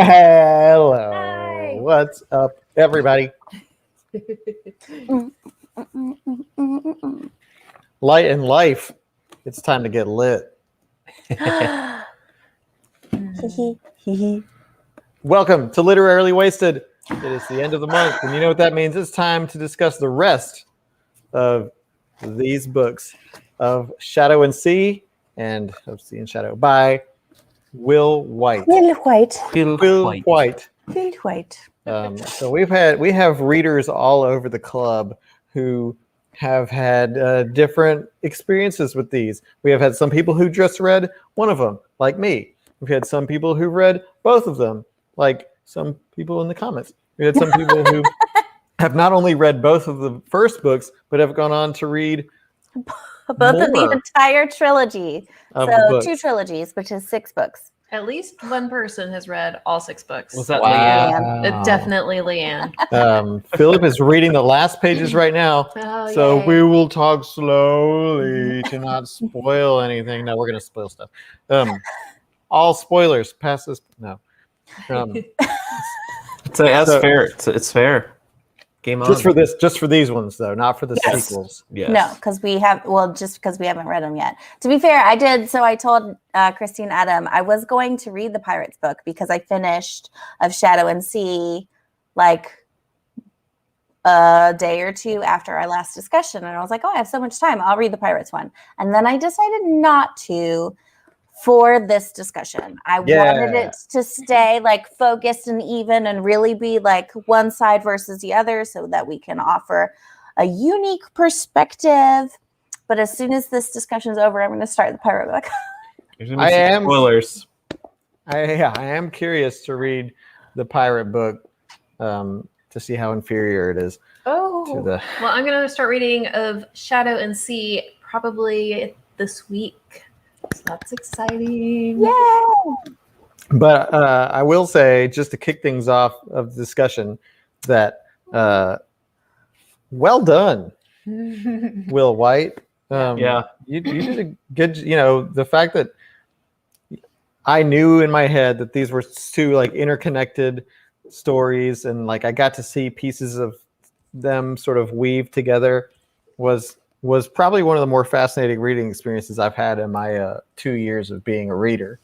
Hello. Hi. What's up, everybody? Light and life. It's time to get lit. Welcome to Literarily Wasted. It is the end of the month, and you know what that means. It's time to discuss the rest of these books of Shadow and Sea and of Sea and Shadow by Will Wight. Will Wight. Will Wight. Will Wight. So we have readers all over the club who have had different experiences with these. We have had some people who just read one of them, like me. We've had some people who read both of them, like some people in the comments. We had some people who have not only read both of the first books, but have gone on to read both of the entire trilogy. So 2 trilogies, which is 6 books. At least one person has read all 6 books. Was that Leanne? Definitely Leanne. Philip is reading the last pages right now, so yay. we will talk slowly to not spoil anything. No, we're going to spoil stuff. All spoilers. Pass this. No. That's fair. It's fair. Game on. Just for these ones though, not for the sequels. Yes. No, because we haven't read them yet. To be fair, I did. So I told Christine Adam I was going to read the Pirates book because I finished Of Shadow and Sea like a day or 2 after our last discussion, and I was like, oh, I have so much time. I'll read the Pirates one, and then I decided not to. For this discussion, I wanted it to stay like focused and even and really be like one side versus the other so that we can offer a unique perspective. But as soon as this discussion is over, I'm going to start the pirate book. Spoilers. I am curious to read the pirate book to see how inferior it is. Well, I'm going to start reading Of Shadow and Sea probably this week. So that's exciting. Yay! But I will say, just to kick things off of the discussion, that well done, Will Wight. You did a good. The fact that I knew in my head that these were 2 like interconnected stories, and like I got to see pieces of them sort of weave together was probably one of the more fascinating reading experiences I've had in my 2 years of being a reader.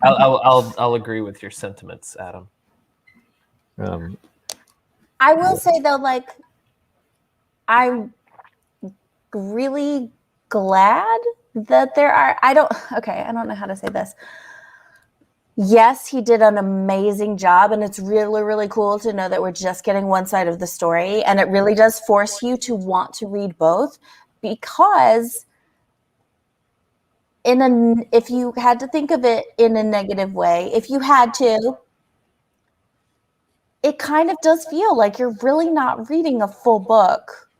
I'll agree with your sentiments, Adam. I will say though, like, I'm really glad that there are. I don't know how to say this. Yes, he did an amazing job, and it's really, really cool to know that we're just getting one side of the story, and it really does force you to want to read both, because if you had to think of it in a negative way, if you had to, it kind of does feel like you're really not reading a full book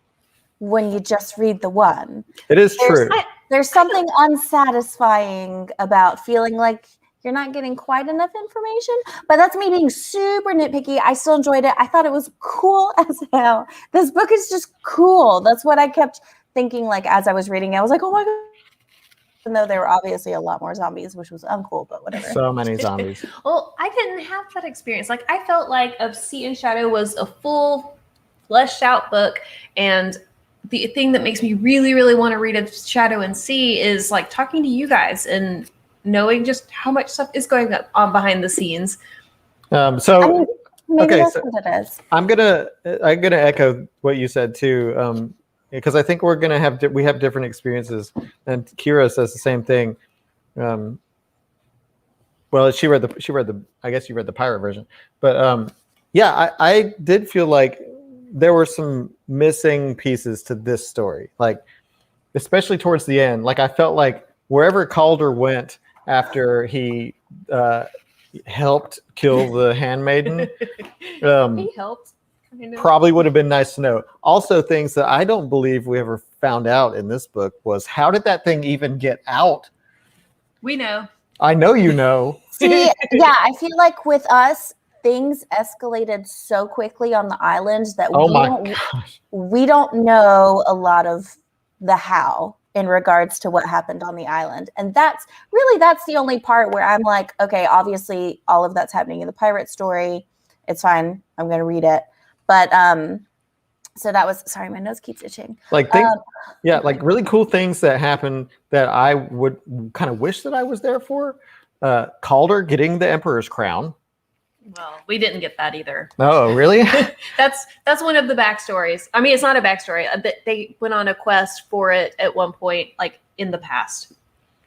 when you just read the one. It is true. There's something unsatisfying about feeling like you're not getting quite enough information, but that's me being super nitpicky. I still enjoyed it. I thought it was cool as hell. This book is just cool. That's what I kept thinking, like, as I was reading it. I was like, oh my God. Even though there were obviously a lot more zombies, which was uncool, but whatever. So many zombies. Well, I didn't have that experience. Like, I felt like Of Sea and Shadow was a full, fleshed out book, and the thing that makes me really, really want to read Of Shadow and Sea is like talking to you guys and knowing just how much stuff is going on behind the scenes. Maybe that's what it is. I'm gonna echo what you said too, because I think we have different experiences, and Kira says the same thing. Well, she read the I guess you read the pirate version, but I did feel like there were some missing pieces to this story, like especially towards the end. Like I felt like wherever Calder went after he helped kill the handmaiden, He helped. Probably would have been nice to know. Also, things that I don't believe we ever found out in this book was, how did that thing even get out? We know. I know you know. See, yeah, I feel like with us, things escalated so quickly on the island that we don't know a lot of the how. in regards to what happened on the island. And that's the only part where I'm like, okay, obviously all of that's happening in the pirate story. It's fine. I'm going to read it. But so that was, sorry, my nose keeps itching. Like things, like really cool things that happen that I would kind of wish that I was there for. Calder getting the Emperor's crown. Well, we didn't get that either. Oh, really? That's one of the backstories. I mean, it's not a backstory. They went on a quest for it at one point, like in the past.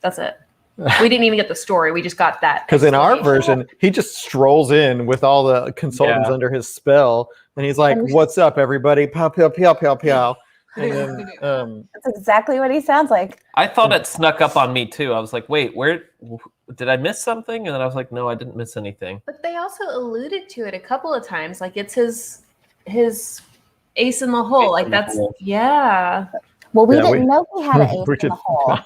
That's it. We didn't even get the story. We just got that. Because in our version, he just strolls in with all the consultants under his spell, and he's like, "What's up, everybody? Pow, pow, pow, pow, pow." And then, that's exactly what he sounds like. I thought it snuck up on me too. I was like, "Wait, where did I miss something?" And then I was like, "No, I didn't miss anything." But they also alluded to it a couple of times, like it's his ace in the hole. Like that's Well, we didn't know he had an ace in the hole.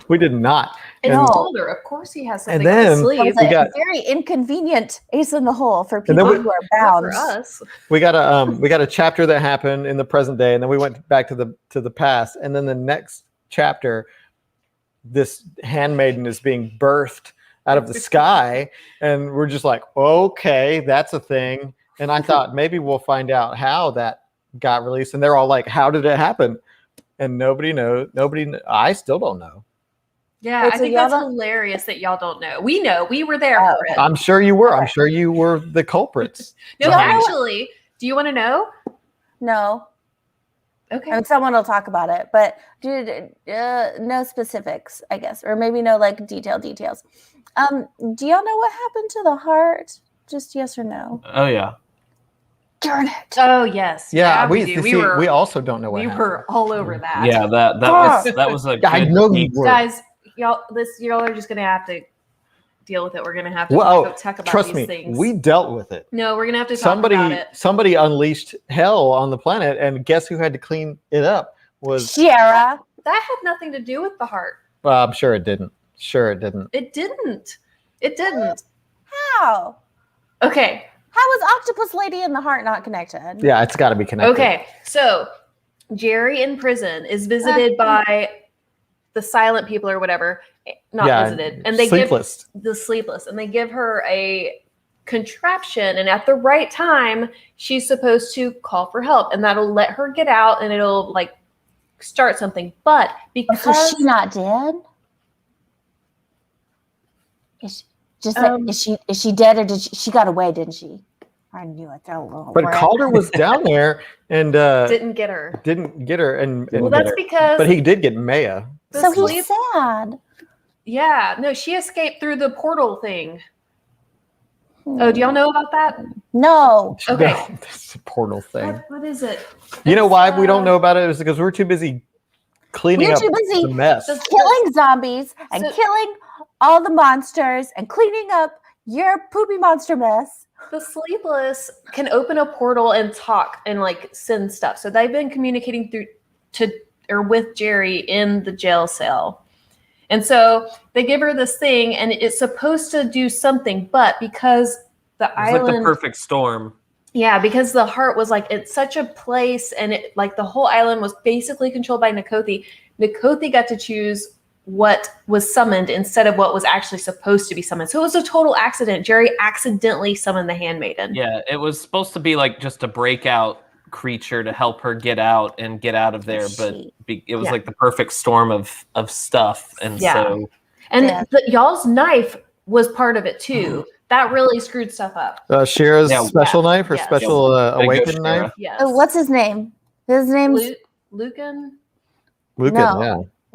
We did not. And Calder, of course, he has something and then up his sleeve. We got a very inconvenient ace in the hole for people who are bound. For us. We got a chapter that happened in the present day, and then we went back to the past, and then the next chapter, this handmaiden is being birthed out of the sky, and we're just like, okay, that's a thing. And I thought maybe we'll find out how that got released, and they're all like, how did it happen? And nobody knows. I still don't know. Yeah, I think that's hilarious that y'all don't know. We know. We were there for it. I'm sure you were. I'm sure you were the culprits. No, actually, do you want to know? No. Okay. I mean, someone will talk about it, but dude, no specifics, I guess, or maybe no like details. Do y'all know what happened to the heart? Just yes or no? Oh yeah. Darn it. Oh yes. Yeah, we also don't know what happened. We were all over that. Yeah, that was a good I know you were. Guys, y'all are just gonna have to deal with it. We're gonna have to talk about trust these me, things. we dealt with it. No, we're gonna have to talk about it. Somebody unleashed hell on the planet, and guess who had to clean it up? Was Sierra. That had nothing to do with the heart. Well, I'm sure it didn't. It didn't. How? Okay. How was Octopus Lady and the heart not connected? Yeah, it's got to be connected. Okay, so Jerry in prison is visited by the silent people or whatever. Not visited, and they give the sleepless, and they give her a contraption, and at the right time, she's supposed to call for help, and that'll let her get out, and it'll like start something. But because is she not dead? Is she dead, or did she got away? Didn't she? I knew it. But Calder was down there and didn't get her, and well, that's because. But he did get Maya. So he's sad. Yeah, no, she escaped through the portal thing. Oh, do y'all know about that? No. Okay. No, this portal thing. What is it? You know why we don't know about it? Is because we're too busy cleaning up the mess. Killing zombies and killing all the monsters and cleaning up your poopy monster mess. The sleepless can open a portal and talk and like send stuff. So they've been communicating with Jerry in the jail cell. And so they give her this thing and it's supposed to do something, but because the island, like the perfect storm. Yeah, because the heart was like, it's such a place, and it like the whole island was basically controlled by Nakothi. Nakothi got to choose what was summoned instead of what was actually supposed to be summoned. So it was a total accident. Jerry accidentally summoned the handmaiden. Yeah, it was supposed to be like just a breakout creature to help her get out of there, but it was like the perfect storm of stuff. And so y'all's knife was part of it too. That really screwed stuff up. Shira's special knife, her special awakened knife. Yes. Oh, what's his name? His name's Lucan.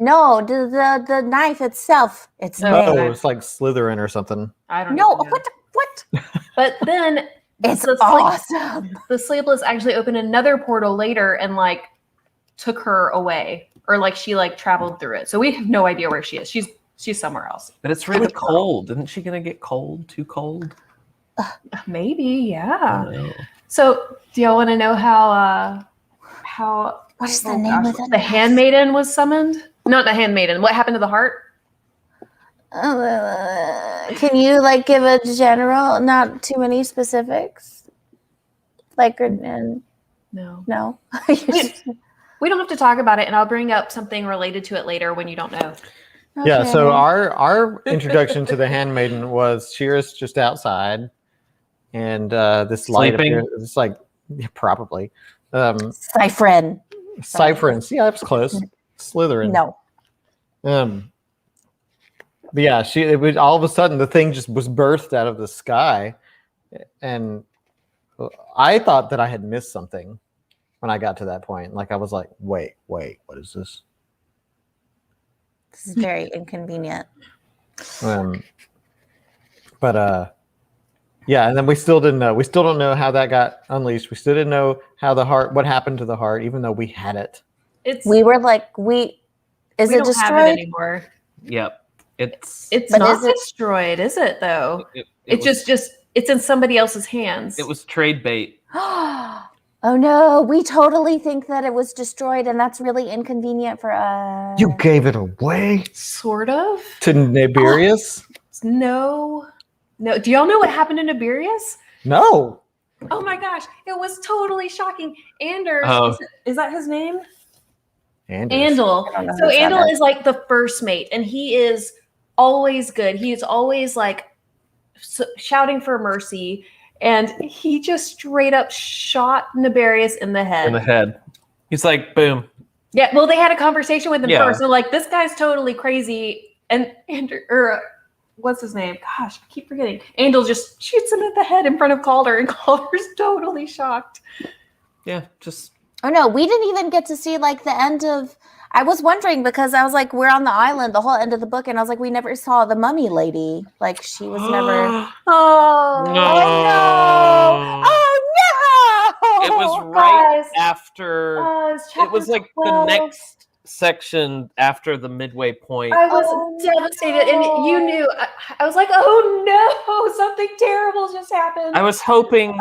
No, the knife itself. It's like Slytherin or something. I don't know. What? But then it's awesome. The sleepless actually opened another portal later and like took her away, or like she like traveled through it. So we have no idea where she is. She's somewhere else. But it's really cold. Isn't she gonna get cold? Too cold? Maybe, yeah. So do y'all want to know how what is the name of the handmaiden was summoned? Not the handmaiden. What happened to the heart? Can you like give a general, not too many specifics? Like, no. We don't have to talk about it, and I'll bring up something related to it later when you don't know. Okay. Yeah, so our introduction to the handmaiden was Shira's just outside, and this light Sleeping? appears. It's like probably Cyphrin. Cypherins. Yeah, that's close. Slytherin. No. But yeah, it was all of a sudden the thing just was birthed out of the sky, and I thought that I had missed something when I got to that point. Like I was like, wait, what is this? This is very inconvenient. Yeah, and then we still didn't know. We still don't know how that got unleashed. We still didn't know how what happened to the heart, even though we had it. We were like, is it don't destroyed have it anymore? Yep. It's not destroyed, is it though? It's in somebody else's hands. It was trade bait. Oh no, we totally think that it was destroyed, and that's really inconvenient for us. You gave it away? Sort of. To Nibirius? No. Do y'all know what happened to Nibirius? No. Oh my gosh, it was totally shocking. Anders, is that his name? Andal. So Andal is like the first mate, and he is always good. He is always like shouting for mercy, and he just straight up shot Nibirius in the head. He's like, boom. Yeah, well, they had a conversation with him first. So like, this guy's totally crazy, and what's his name? Gosh, I keep forgetting. Andal just shoots him in the head in front of Calder, and Calder's totally shocked. Yeah, just. Oh no, we didn't even get to see like the end of. I was wondering because I was like, we're on the island, the whole end of the book, and I was like, we never saw the mummy lady. Like she was never. Oh no! Oh no! It was right after. It was like the next section after the midway point. I was devastated, and you knew. I was like, "Oh no, something terrible just happened." I was hoping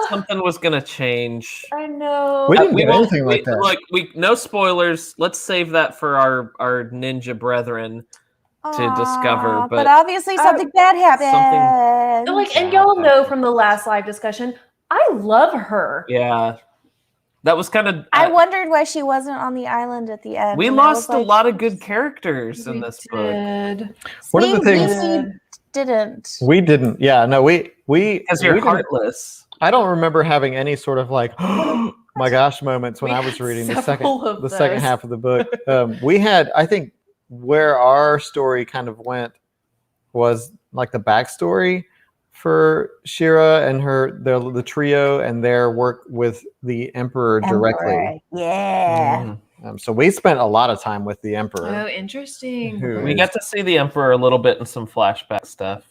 something was gonna change. I know. We didn't get anything like that. Like no spoilers. Let's save that for our ninja brethren to discover. But obviously something bad happened. And y'all know from the last live discussion, I love her. Yeah. That was kind of. I wondered why she wasn't on the island at the end. We lost a lot of good characters in this book. One of the things we didn't. Yeah, no, we because you're heartless. I don't remember having any sort of like, oh my gosh moments when I was reading the second half of the book. We had, I think, where our story kind of went was like the backstory for Shira and the trio and their work with the Emperor directly. Yeah. So we spent a lot of time with the Emperor. Oh, interesting. We got to see the Emperor a little bit in some flashback stuff.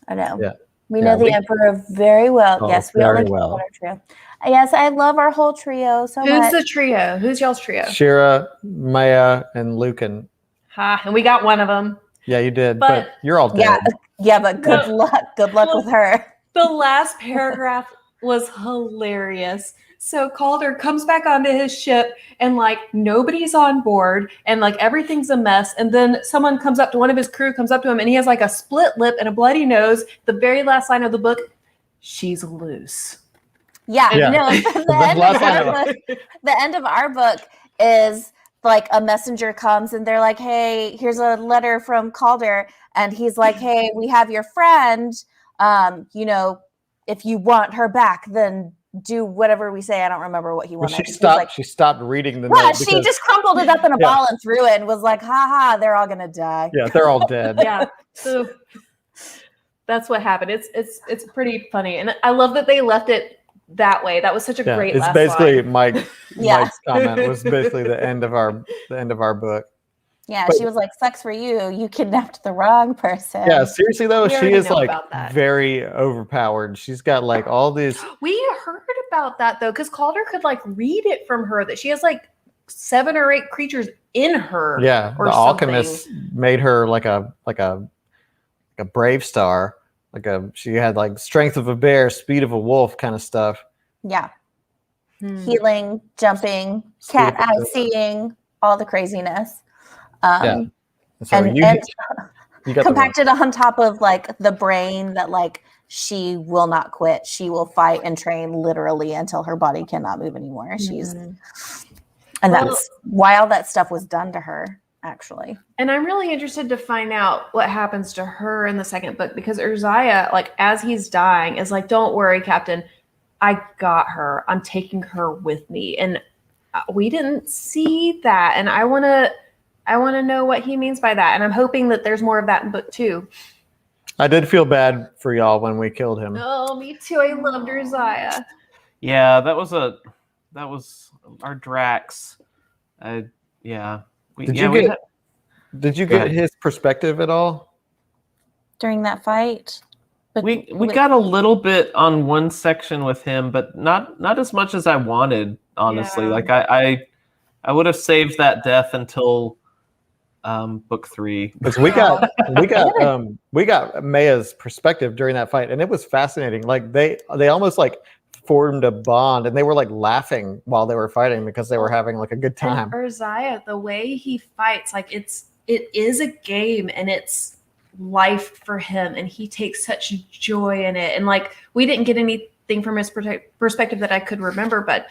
I know. Yeah. We know the Emperor very well. Oh, yes, we all know our trio. Yes, I love our whole trio so much. Who's the trio? Who's y'all's trio? Shira, Maya, and Lucan. And we got one of them. Yeah, you did. But you're all dead. Yeah, but good luck. Good luck with her. The last paragraph was hilarious. So Calder comes back onto his ship and like nobody's on board and like everything's a mess. And then someone comes up to one of his crew, comes up to him and he has like a split lip and a bloody nose. The very last line of the book, she's loose. Yeah. No, the end of our book is like a messenger comes and they're like, hey, here's a letter from Calder. And he's like, hey, we have your friend. If you want her back, then do whatever we say. I don't remember what he wanted. She stopped reading the note. She just crumpled it up in a ball and threw it and was like, ha, they're all gonna die. Yeah, they're all dead. Yeah. So that's what happened. It's pretty funny. And I love that they left it that way. That was such a great it's last basically line. Mike's comment was basically the end of our book. Yeah, she was like, sucks for you. You kidnapped the wrong person. Yeah, seriously though, she is like very overpowered. She's got like all these. We heard about that though, because Calder could like read it from her that she has like 7 or 8 creatures in her. Yeah, the alchemist made her like a brave star. She had like strength of a bear, speed of a wolf kind of stuff. Yeah. Healing, jumping, cat eye seeing, all the craziness. So and you got compacted on top of like the brain that like she will not quit. She will fight and train literally until her body cannot move anymore. She's And that's why all that stuff was done to her, actually. And I'm really interested to find out what happens to her in the second book, because Urziah, like, as he's dying, is like, don't worry, Captain, I got her. I'm taking her with me. And we didn't see that. And I want to know what he means by that. And I'm hoping that there's more of that in book 2. I did feel bad for y'all when we killed him. Oh, me too. I loved Urziah. Yeah, that was our Drax. Did you get his perspective at all during that fight? But we got a little bit on one section with him, but not as much as I wanted, honestly. Yeah. Like I would have saved that death until book 3. Because we got Maya's perspective during that fight, and it was fascinating. Like they almost like formed a bond, and they were like laughing while they were fighting because they were having like a good time. And Urziah, the way he fights, like it is a game, and it's life for him, and he takes such joy in it. And like we didn't get anything from his perspective that I could remember, but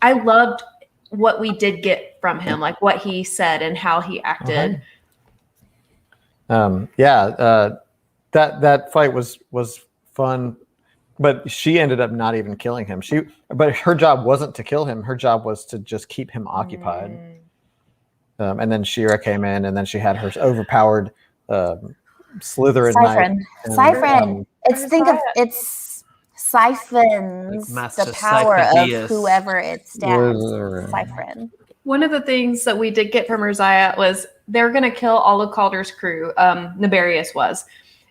I loved what we did get from him, like what he said and how he acted. That fight was fun, but she ended up not even killing him. But her job wasn't to kill him. Her job was to just keep him occupied. And then Shira came in, and then she had her overpowered Slytherin knife. Siphon. It's siphons the power of whoever it stands. Siphon. One of the things that we did get from Urziah was they're going to kill all of Calder's crew. Naberius was.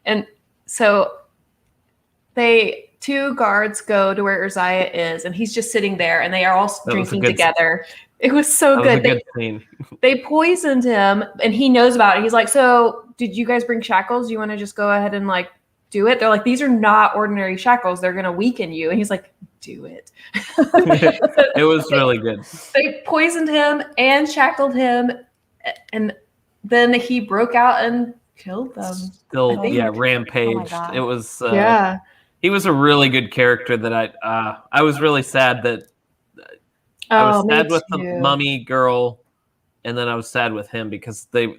And so 2 guards go to where Urziah is, and he's just sitting there, and they are all drinking together. It was so good. Good scene. They poisoned him, and he knows about it. He's like, so did you guys bring shackles? You want to just go ahead and like do it? They're like, these are not ordinary shackles. They're going to weaken you. And he's like, do it. It was really good. They poisoned him and shackled him, and then he broke out and killed them. Rampaged. It was he was a really good character that I was really sad that I was sad with the mummy girl, and then I was sad with him because they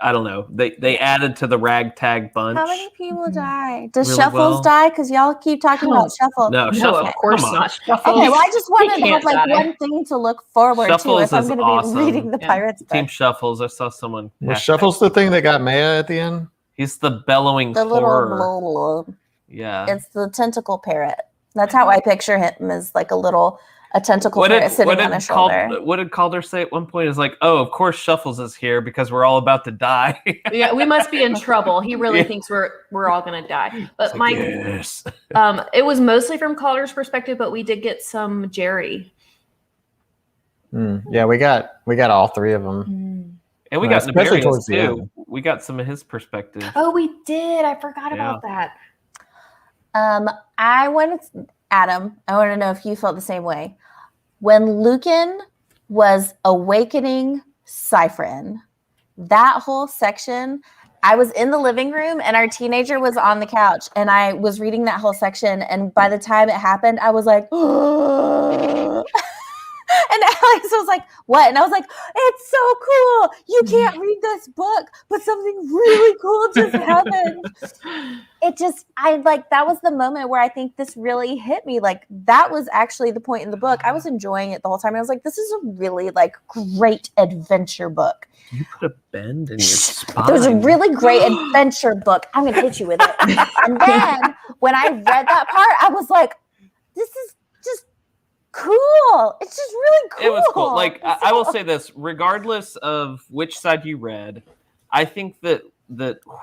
added to the ragtag bunch. How many people die? Does Shuffles die? Because y'all keep talking about Shuffles. No, Shuffles. Of course not. Shuffles. Okay, well, I just wanted to have like one thing to look forward to if I'm going to be reading the Pirates book. Team Shuffles. I saw someone. Was Shuffles the thing that got Maya at the end? He's the bellowing horror. Yeah. It's the tentacle parrot. That's how I picture him, as like a tentacle parrot sitting on his shoulder. What did Calder say at one point? Is like, oh, of course Shuffles is here because we're all about to die. Yeah, we must be in trouble. He really thinks we're all gonna die. But Mike, yes. It was mostly from Calder's perspective, but we did get some Jerry. Yeah, we got all 3 of them. And we got Naberius too. We got some of his perspective. Oh, we did. I forgot about that. Adam, I want to know if you felt the same way. When Lucan was awakening Cyphrin, that whole section, I was in the living room and our teenager was on the couch, and I was reading that whole section, and by the time it happened, I was like, and Alex was like, what? And I was like, it's so cool. You can't read this book, but something really cool just happened. That was the moment where I think this really hit me. Like, that was actually the point in the book. I was enjoying it the whole time. I was like, this is a really like great adventure book. You put a bend in your spine. It was a really great adventure book. I'm going to hit you with it. And then when I read that part, I was like, this is just cool. It's just really cool. It was cool. Like, I will say this, regardless of which side you read, I think that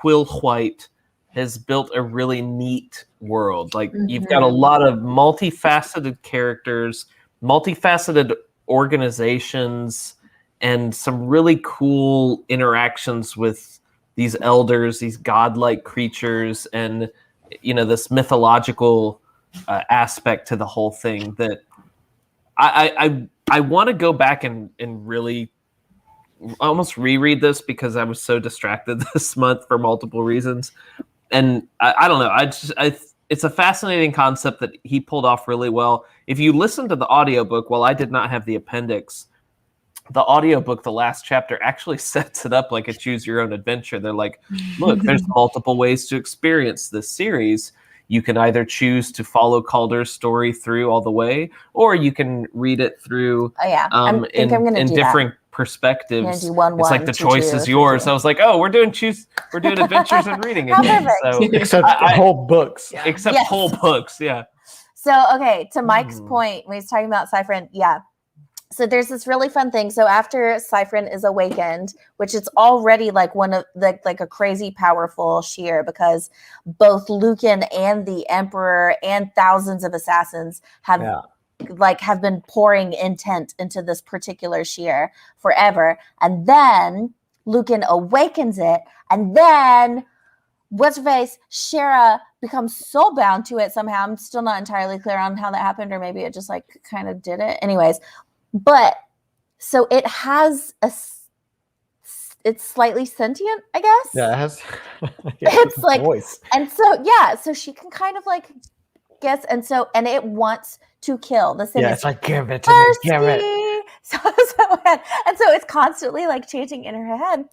Will Wight has built a really neat world. Like, you've got a lot of multifaceted characters, multifaceted organizations, and some really cool interactions with these elders, these godlike creatures, and this mythological aspect to the whole thing that I want to go back and really almost reread this because I was so distracted this month for multiple reasons. And I don't know. it's a fascinating concept that he pulled off really well. If you listen to the audiobook, while I did not have the appendix, the audiobook, the last chapter, actually sets it up like a choose your own adventure. They're like, look, there's multiple ways to experience this series. You can either choose to follow Calder's story through all the way, or you can read it through in different perspectives. It's like the choice is yours. I was like, oh, we're doing adventures and reading again. So, except whole books. Yeah. Except whole books, yeah. So, okay, to Mike's point, when he's talking about Cyphrin, so there's this really fun thing. So after Cyphrin is awakened, which is already like one of like a crazy powerful shear, because both Lucan and the Emperor and thousands of assassins have been pouring intent into this particular shear forever. And then Lucan awakens it, and then what's her face, Shira becomes so bound to it somehow. I'm still not entirely clear on how that happened, or maybe it just like kind of did it. Anyways. But so it has it's slightly sentient, I guess. Yeah, it has. It's like voice. And so she can kind of like guess, and it wants to kill the Sim. Yeah, it's like, give it to me, give it. So it's constantly like chanting in her head.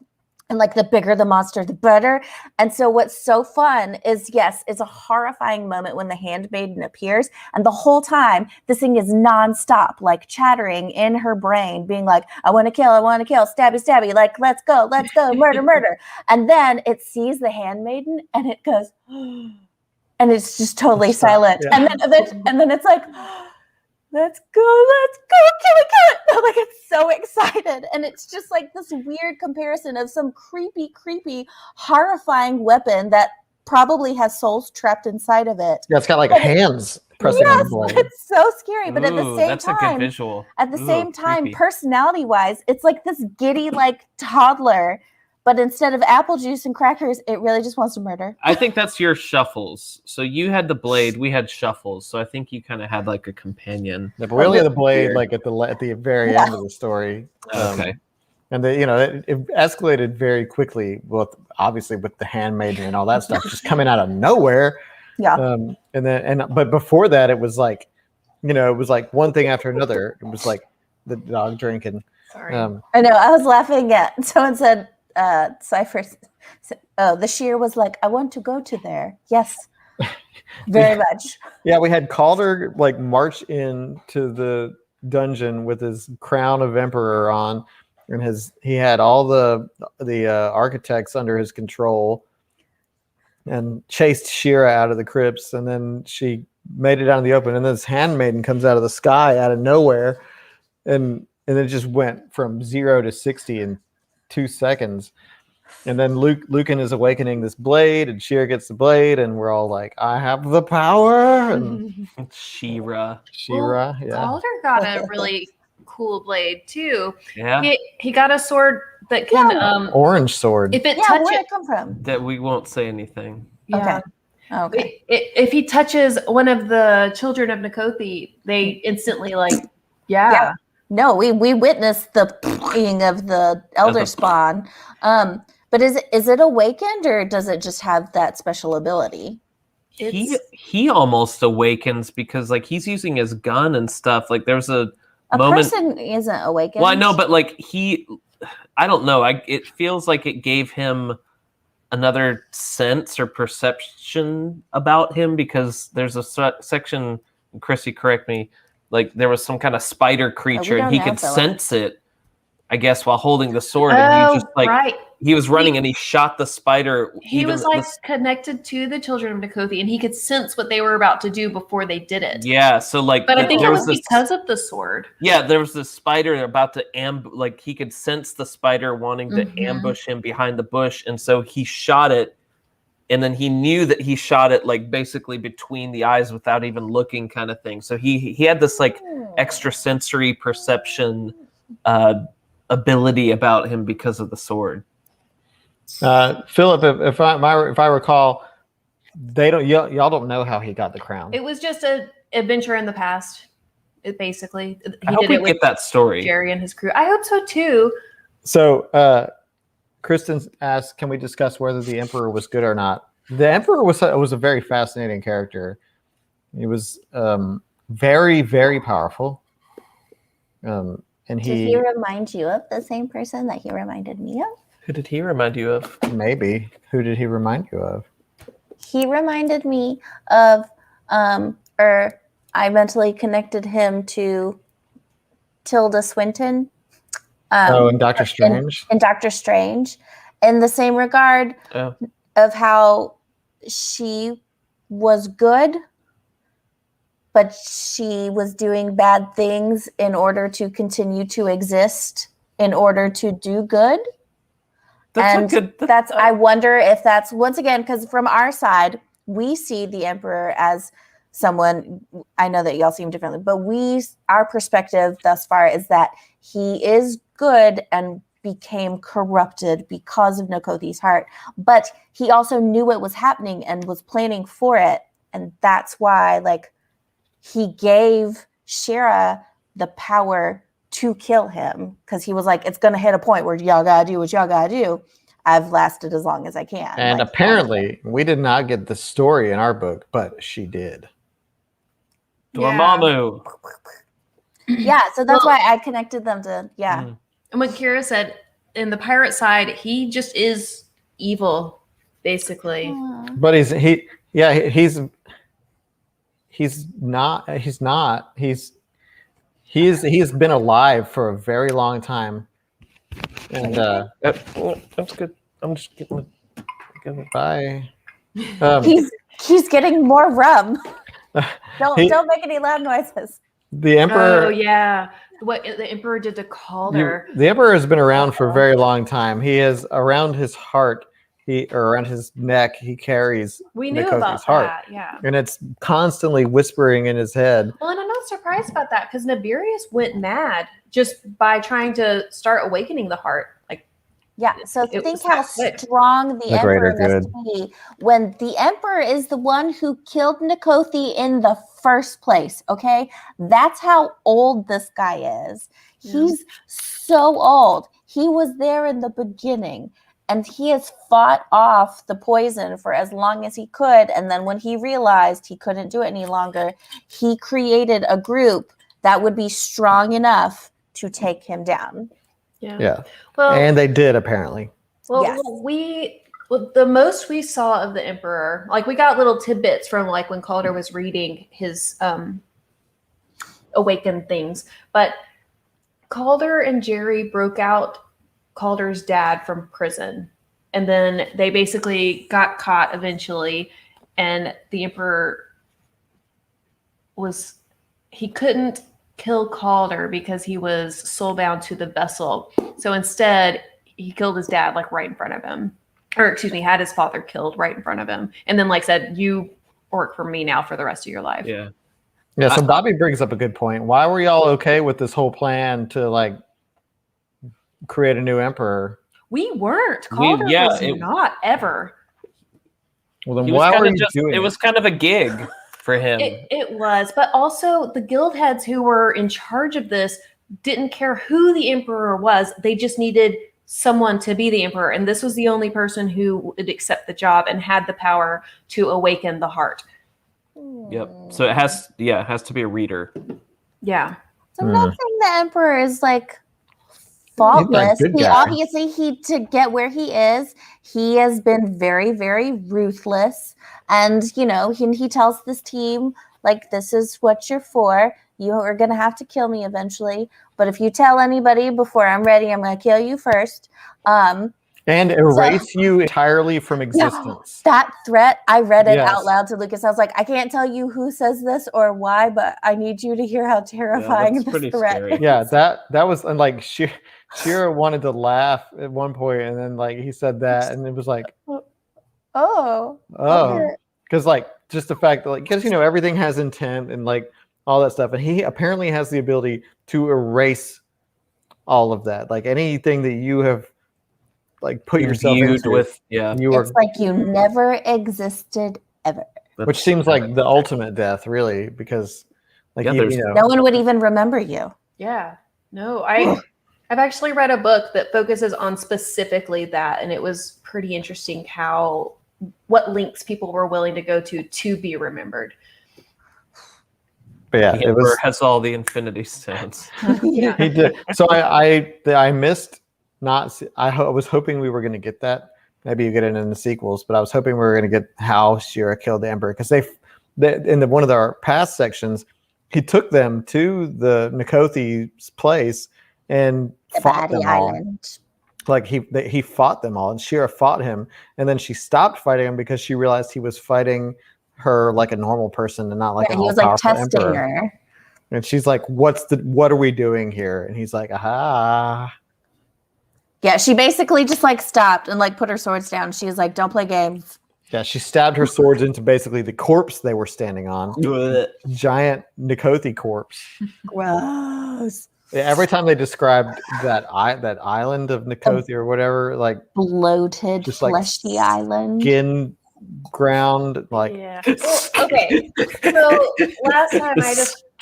And like the bigger the monster, the better. And so what's so fun is, yes, it's a horrifying moment when the handmaiden appears. And the whole time, this thing is nonstop, like chattering in her brain, being like, I want to kill, stabby, stabby, like, let's go, murder, murder. And then it sees the handmaiden and it goes, and it's just totally silent. Yeah. And then it's like, let's go, kill it. Like, it's so excited. And it's just like this weird comparison of some creepy, horrifying weapon that probably has souls trapped inside of it. Yeah, it's got like hands pressing on the blade. It's so scary. But at the same that's time, a good visual. At the same time, personality-wise, it's like this giddy, like toddler. But instead of apple juice and crackers, it really just wants to murder. I think that's your Shuffles. So you had the blade, we had Shuffles. So I think you kind of had like a companion. Yeah, but we only had the blade like at the very end of the story. Okay. And it escalated very quickly, obviously with the handmaiden and all that stuff just coming out of nowhere. Yeah. But before that, it was like, it was like one thing after another. It was like the dog drinking. Sorry. I know. I was laughing at someone said. Cypher, the shear was like, I want to go to there. Yes, very much. Yeah, we had Calder like march into the dungeon with his crown of emperor on, and he had all the architects under his control, and chased Shira out of the crypts, and then she made it out in the open, and this handmaiden comes out of the sky out of nowhere, and it just went from 0 to 60 in 2 seconds. And then Lucan is awakening this blade, and Shira gets the blade, and we're all like, I have the power. And Shira, yeah. Calder got a really cool blade too. Yeah. He got a sword that can orange sword. If it touches, where'd it come from? That we won't say anything. Yeah. Okay. If he touches one of the children of Nakothi, they instantly No, we witnessed the playing of the elder spawn. But is it awakened, or does it just have that special ability? He almost awakens because like he's using his gun and stuff. Like there's a moment. Person isn't awakened. Well, I know, but like I don't know. It feels like it gave him another sense or perception about him, because there's a section. Chrissy, correct me. Like there was some kind of spider creature, and he could sense it, I guess, while holding the sword. And he just like he was running and he shot the spider. He was like connected to the children of Nakothi, and he could sense what they were about to do before they did it. Yeah, so like, but I think it was because of the sword. Yeah, there was this spider about to like he could sense the spider wanting to ambush him behind the bush, and so he shot it. And then he knew that he shot it like basically between the eyes without even looking, kind of thing. So he had this like extrasensory perception ability about him because of the sword. Philip, if I recall, y'all don't know how he got the crown. It was just an adventure in the past. It basically I hope we get that story. Jerry and his crew. I hope so too. So Kristen asked, can we discuss whether the Emperor was good or not? the Emperor was a very fascinating character. He was very, very powerful. And Did he remind you of the same person that he reminded me of? Who did he remind you of? Maybe. Who did he remind you of? He reminded me of, or I mentally connected him to Tilda Swinton. And Doctor Strange. In Doctor Strange, in the same regard of how she was good, but she was doing bad things in order to continue to exist, in order to do good. I wonder if that's, once again, because from our side, we see the Emperor as someone, I know that y'all see him differently, but our perspective thus far is that he is good and became corrupted because of Nokothi's heart, but he also knew what was happening and was planning for it. And that's why, like, he gave Shira the power to kill him, because he was like, it's going to hit a point where y'all got to do what y'all got to do. I've lasted as long as I can. And like, apparently, we did not get the story in our book, but she did. Dormammu. Yeah, so that's why I connected them to, And what Kira said, in the pirate side, he just is evil, basically. But he's been alive for a very long time. And that's good. I'm just getting bye. He's getting more rum. Don't make any loud noises. The Emperor. Oh yeah, what the Emperor did to Calder. The Emperor has been around for a very long time. He is around his heart. Around his neck, he carries Nokothi's heart. That, yeah. And it's constantly whispering in his head. Well, and I'm not surprised about that, because Naberius went mad just by trying to start awakening the heart. So think how strong the Emperor must be when the Emperor is the one who killed Nokothi in the first place, okay? That's how old this guy is. He's so old. He was there in the beginning, and he has fought off the poison for as long as he could, and then when he realized he couldn't do it any longer, he created a group that would be strong enough to take him down. Yeah. Well, and they did, apparently. Well, yes. The most we saw of the Emperor, like, we got little tidbits from, like, when Calder was reading his awakened things, but Calder and Jerry broke out Calder's dad from prison, and then they basically got caught eventually, and the Emperor he couldn't kill Calder because he was soulbound to the vessel. So instead, he killed his dad, like, right in front of him. Or, excuse me, had his father killed right in front of him. And then, like, said, you work for me now for the rest of your life. Yeah. Yeah, so Bobby brings up a good point. Why were y'all okay with this whole plan to, like, create a new emperor? We weren't. Calder was not ever. Well, then why were you doing it? It was kind of a gig for him. It was, but also the guild heads who were in charge of this didn't care who the emperor was. They just needed someone to be the emperor, and this was the only person who would accept the job and had the power to awaken the heart. Yep. So it has to be a reader. Yeah. So I'm not saying the emperor is, like, faultless. To get where he is, he has been very, very ruthless. And, you know, he tells this team, like, this is what you're for. You are going to have to kill me eventually. But if you tell anybody before I'm ready, I'm going to kill you first. And erase you entirely from existence. That threat, I read it out loud to Lucas. I was like, I can't tell you who says this or why, but I need you to hear how terrifying this threat is. Yeah, that was, like, Shira wanted to laugh at one point, and then, like, he said that, and it was like, oh, because, like, just the fact that, like, because, you know, everything has intent and, like, all that stuff, and he apparently has the ability to erase all of that, like, anything that you have, like, put yourself into with. It's like you never existed ever, which seems like the ultimate death, really, because, like, you know, no one would even remember you. Yeah, no, I've actually read a book that focuses on specifically that, and it was pretty interesting how what lengths people were willing to go to be remembered. But yeah, The Emperor has all the Infinity Stones. Yeah. he did. So I missed not. I was hoping we were going to get that. Maybe you get it in the sequels, but I was hoping we were going to get how Shira killed the Emperor, because in one of our past sections, he took them to the Nikothi's place and fought them Island. all. Like he fought them all, and Shira fought him, and then she stopped fighting him because she realized he was fighting her like a normal person and not like an he was like all-powerful testing emperor. her. And she's like, what are we doing here? And he's like, aha. Yeah, she basically just like stopped and like put her swords down. She was like, don't play games. Yeah, she stabbed her swords into basically the corpse they were standing on. Giant Nikothi corpse. Gross. Yeah, every time they described that island of Nikothi or whatever, like bloated, just fleshy like island. Skin ground, like Yeah. Well, okay. So last time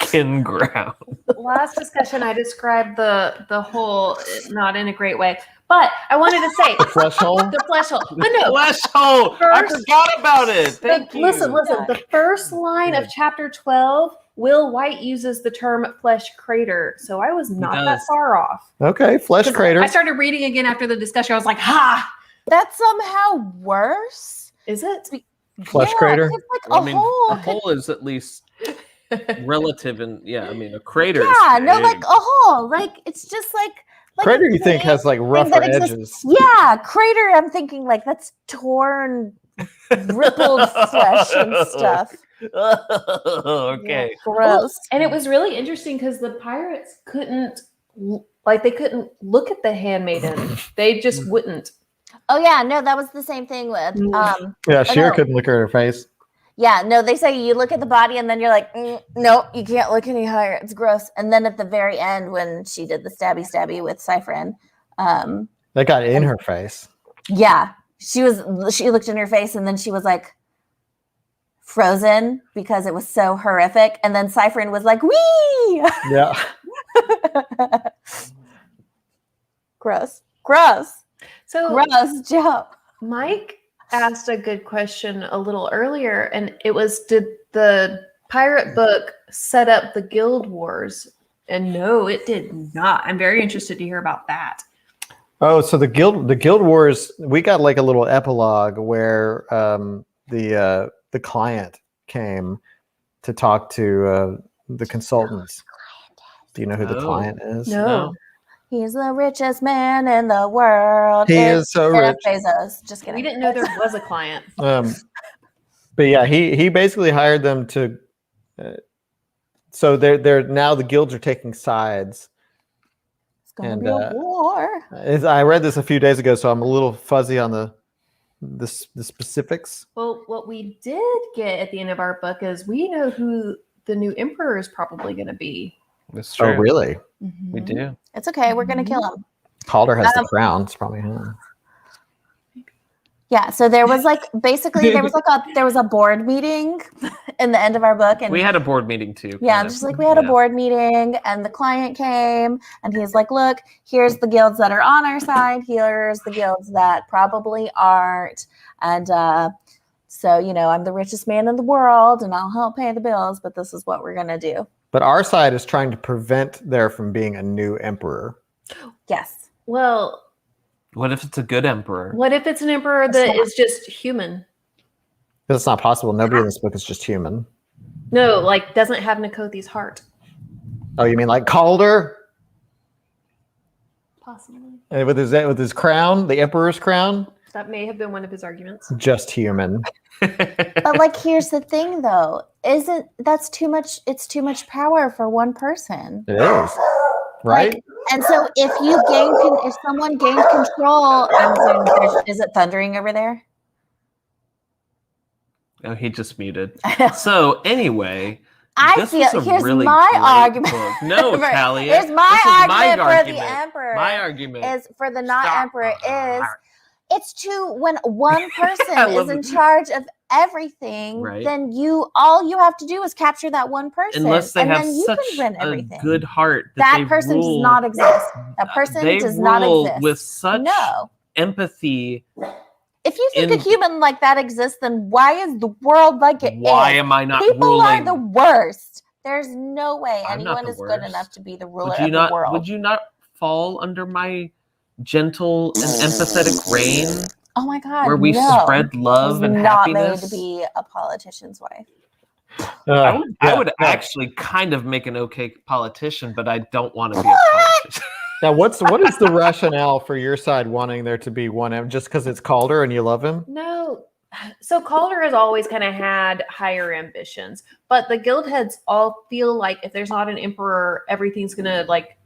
skin ground. Last discussion I described the hole not in a great way. But I wanted to say the flesh hole. The flesh hole. But no. Flesh hole. I forgot about it. Thank you. Listen. The first line of chapter 12, Will Wight uses the term flesh crater. So I was not that far off. Okay, flesh crater. I started reading again after the discussion. I was like, ha! That's somehow worse. Is it? Flesh crater? Like a hole. A hole is at least relative, and a crater. Yeah, no, like a hole. Like it's just like crater. You think has like rougher edges? Yeah, crater. I'm thinking like that's torn, rippled flesh and stuff. Okay. Yeah, gross. And it was really interesting because the pirates couldn't look at the handmaiden. They just wouldn't. Oh yeah, no, that was the same thing with yeah, Shira couldn't look at her face. Yeah, no, they say you look at the body and then you're like, no, you can't look any higher. It's gross. And then at the very end, when she did the stabby with Cypherin, that got in her face. Yeah, she looked in her face and then she was like frozen because it was so horrific. And then Cypherin was like, wee! Yeah. Gross. So gross joke. Mike asked a good question a little earlier, and it was, did the pirate book set up the guild wars? And no, it did not. I'm very interested to hear about that. Oh, so the guild wars, we got like a little epilogue where the client came to talk to the consultants. Do you know who the client is? No. He's the richest man in the world. He is so rich. Bezos. Just kidding. We didn't know there was a client. But yeah, he basically hired them to. So they're now the guilds are taking sides. It's gonna be a war. I read this a few days ago, so I'm a little fuzzy on the specifics. Well, what we did get at the end of our book is we know who the new emperor is probably going to be. That's true. Oh, really? Mm-hmm. We do. It's okay. We're gonna kill him. Calder has the crown. It's probably him. Yeah. So there was like basically there was a board meeting in the end of our book, and we had a board meeting too. Yeah, just like we had a board meeting, and the client came, and he's like, "Look, here's the guilds that are on our side. Here's the guilds that probably aren't." And so I'm the richest man in the world, and I'll help pay the bills. But this is what we're gonna do. But our side is trying to prevent there from being a new emperor. Yes. Well, what if it's a good emperor? What if it's an emperor that is just human? That's not possible. Nobody in this book is just human. No, like doesn't have Nikothi's heart. Oh, you mean like Calder? Possibly. And with his crown, the emperor's crown? That may have been one of his arguments. Just human. But like, here's the thing, though. That's too much? It's too much power for one person. It is, right? Like, and so if someone gained control, is it thundering over there? Oh, he just muted. So anyway, here's really my argument. No, Talia. Here's my argument for the emperor. My argument is for the not emperor is it's when one person is in charge of everything, right. Then all you have to do is capture that one person. Unless they have such a good heart. That person does not exist. That person does not exist. With such empathy if you think a human like that exists, then why is the world like it Why is? am I not People ruling? are the worst. There's no way I'm anyone is good worst. enough to be the ruler of the world. Would you not fall under my gentle and empathetic reign? Oh my God! Where we spread love and not happiness. Made to be a politician's wife. I would actually kind of make an okay politician, but I don't want to be a politician. Now, what is the rationale for your side wanting there to be one? Just because it's Calder and you love him? No. So Calder has always kind of had higher ambitions, but the guild heads all feel like if there's not an emperor, everything's gonna like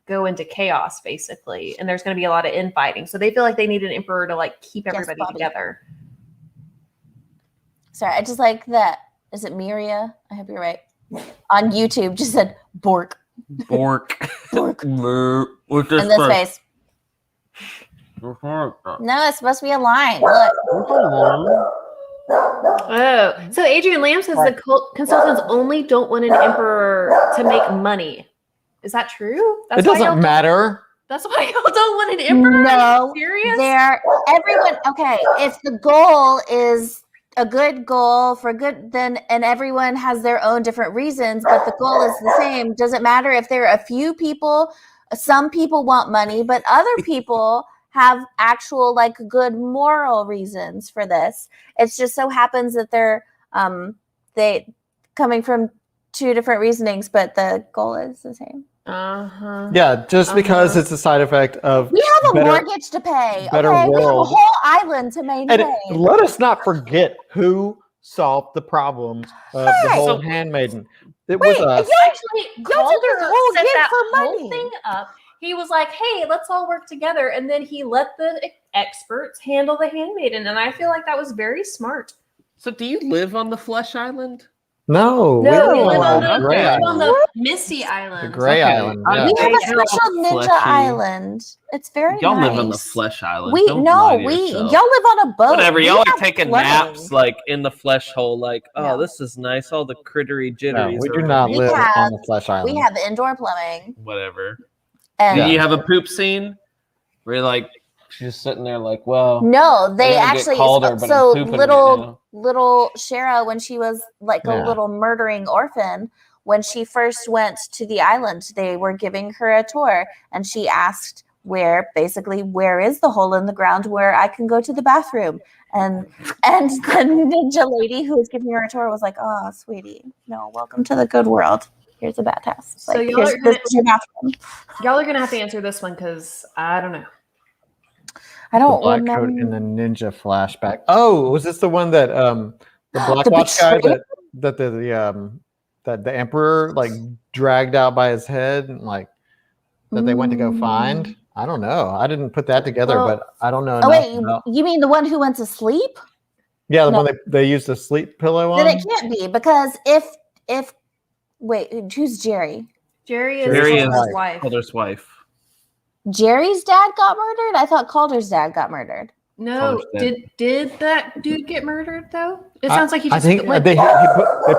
go into chaos basically, and there's gonna be a lot of infighting. So they feel like they need an emperor to like keep everybody together. Sorry, I just like that. Is it Miria? I hope you're right. On YouTube, just said Bork. Bork. Bork. With in this face. No, it's supposed to be a line. Look. Oh, so Adrian Lamb says the consultants only don't want an emperor to make money. Is that true? It doesn't matter. That's why y'all don't want an emperor? No. Serious? Everyone, okay, if the goal is a good goal for good, then, and everyone has their own different reasons, but the goal is the same. Doesn't matter if there are a few people, some people want money, but other people have actual like good moral reasons for this. It just so happens that they're they coming from two different reasonings, but the goal is the same. Yeah, just because it's a side effect of we have a mortgage to pay. Better okay, we have a world. whole island to maintain. And let us not forget who solved the problem of the whole handmaiden. It was us. Calder set that whole thing up. He was like, "Hey, let's all work together," and then he let the experts handle the handmaiden, and I feel like that was very smart. So, do you live on the Flesh Island? No, we live on the Misty Island. The Gray Island. Yeah. We have a special ninja island. It's very y'all nice. live on the Flesh Island. Y'all live on a boat. Whatever, y'all are taking naps like in the flesh hole, like, oh, this is nice. All the crittery jitteries. No, we do not live on the Flesh Island. We have indoor plumbing. Whatever. And do you have a poop scene where you're like she's just sitting there like, well, no, they actually so little Shara, when she was like a little murdering orphan, when she first went to the island, they were giving her a tour, and she asked where is the hole in the ground where I can go to the bathroom, and the ninja lady who was giving her a tour was like, oh sweetie, no, welcome to the good world. Here's a bathhouse. So like, y'all are gonna have to answer this one because I don't know. I don't the black coat in the ninja flashback. Oh, was this the one that the Blackwatch guy that the emperor like dragged out by his head and like that they went to go find? I don't know. I didn't put that together, but I don't know. Oh wait, you mean the one who went to sleep? Yeah, the one they used a sleep pillow on. Then it can't be, because if wait, who's Jerry? Jerry is Calder's wife. Jerry's dad got murdered? I thought Calder's dad got murdered. No, did that dude get murdered though? It sounds like he just. I think they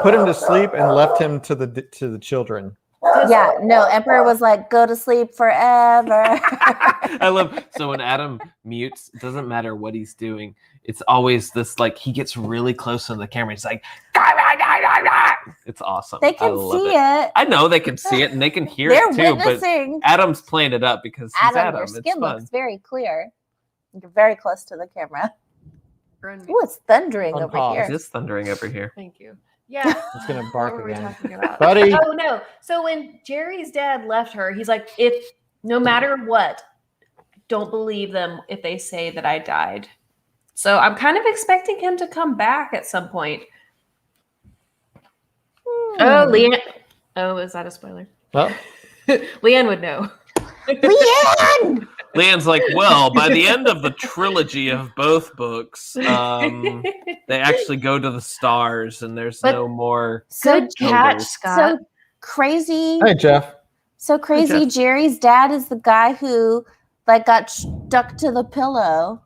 put him to sleep and left him to the children. Yeah, no, Emperor was like, go to sleep forever. I love, so when Adam mutes, it doesn't matter what he's doing. It's always this, like, he gets really close to the camera. He's like, it's awesome. They can see it. I know they can see it and they can hear it too, but Adam's playing it up because he's Adam. Your skin looks very clear. You're very close to the camera. Oh, it's thundering over here. It is thundering over here. Thank you. Yeah. It's going to bark again. Buddy. Oh, no. So when Jerry's dad left her, he's like, no matter what, don't believe them if they say that I died. So I'm kind of expecting him to come back at some point. Oh, Leanne. Oh, is that a spoiler? Oh. Leanne would know. Leanne! Leanne's like, well, by the end of the trilogy of both books, they actually go to the stars and there's no more. Good catch, Scott. So crazy. Hey, Jeff. So crazy. Hey, Jeff. Jerry's dad is the guy who like got stuck to the pillow.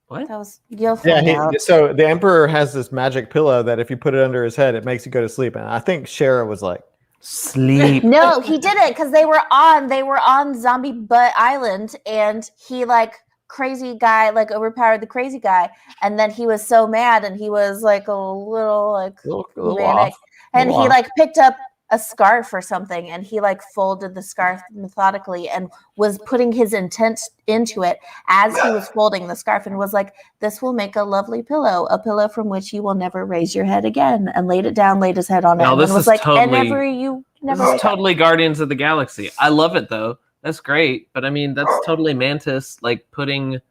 What? That was, you'll find out. So the Emperor has this magic pillow that if you put it under his head, it makes you go to sleep. And I think Shara was like, sleep. No, he didn't, because they were on Zombie Butt Island, and he like crazy guy, like overpowered the crazy guy, and then he was so mad and he was like a little manic, and he like picked up a scarf or something and he like folded the scarf methodically and was putting his intent into it as he was folding the scarf and was like, this will make a lovely pillow, a pillow from which you will never raise your head again, and laid it down, laid his head on it, and was like, totally Guardians of the Galaxy. I love it though. That's great, but I mean that's totally Mantis like putting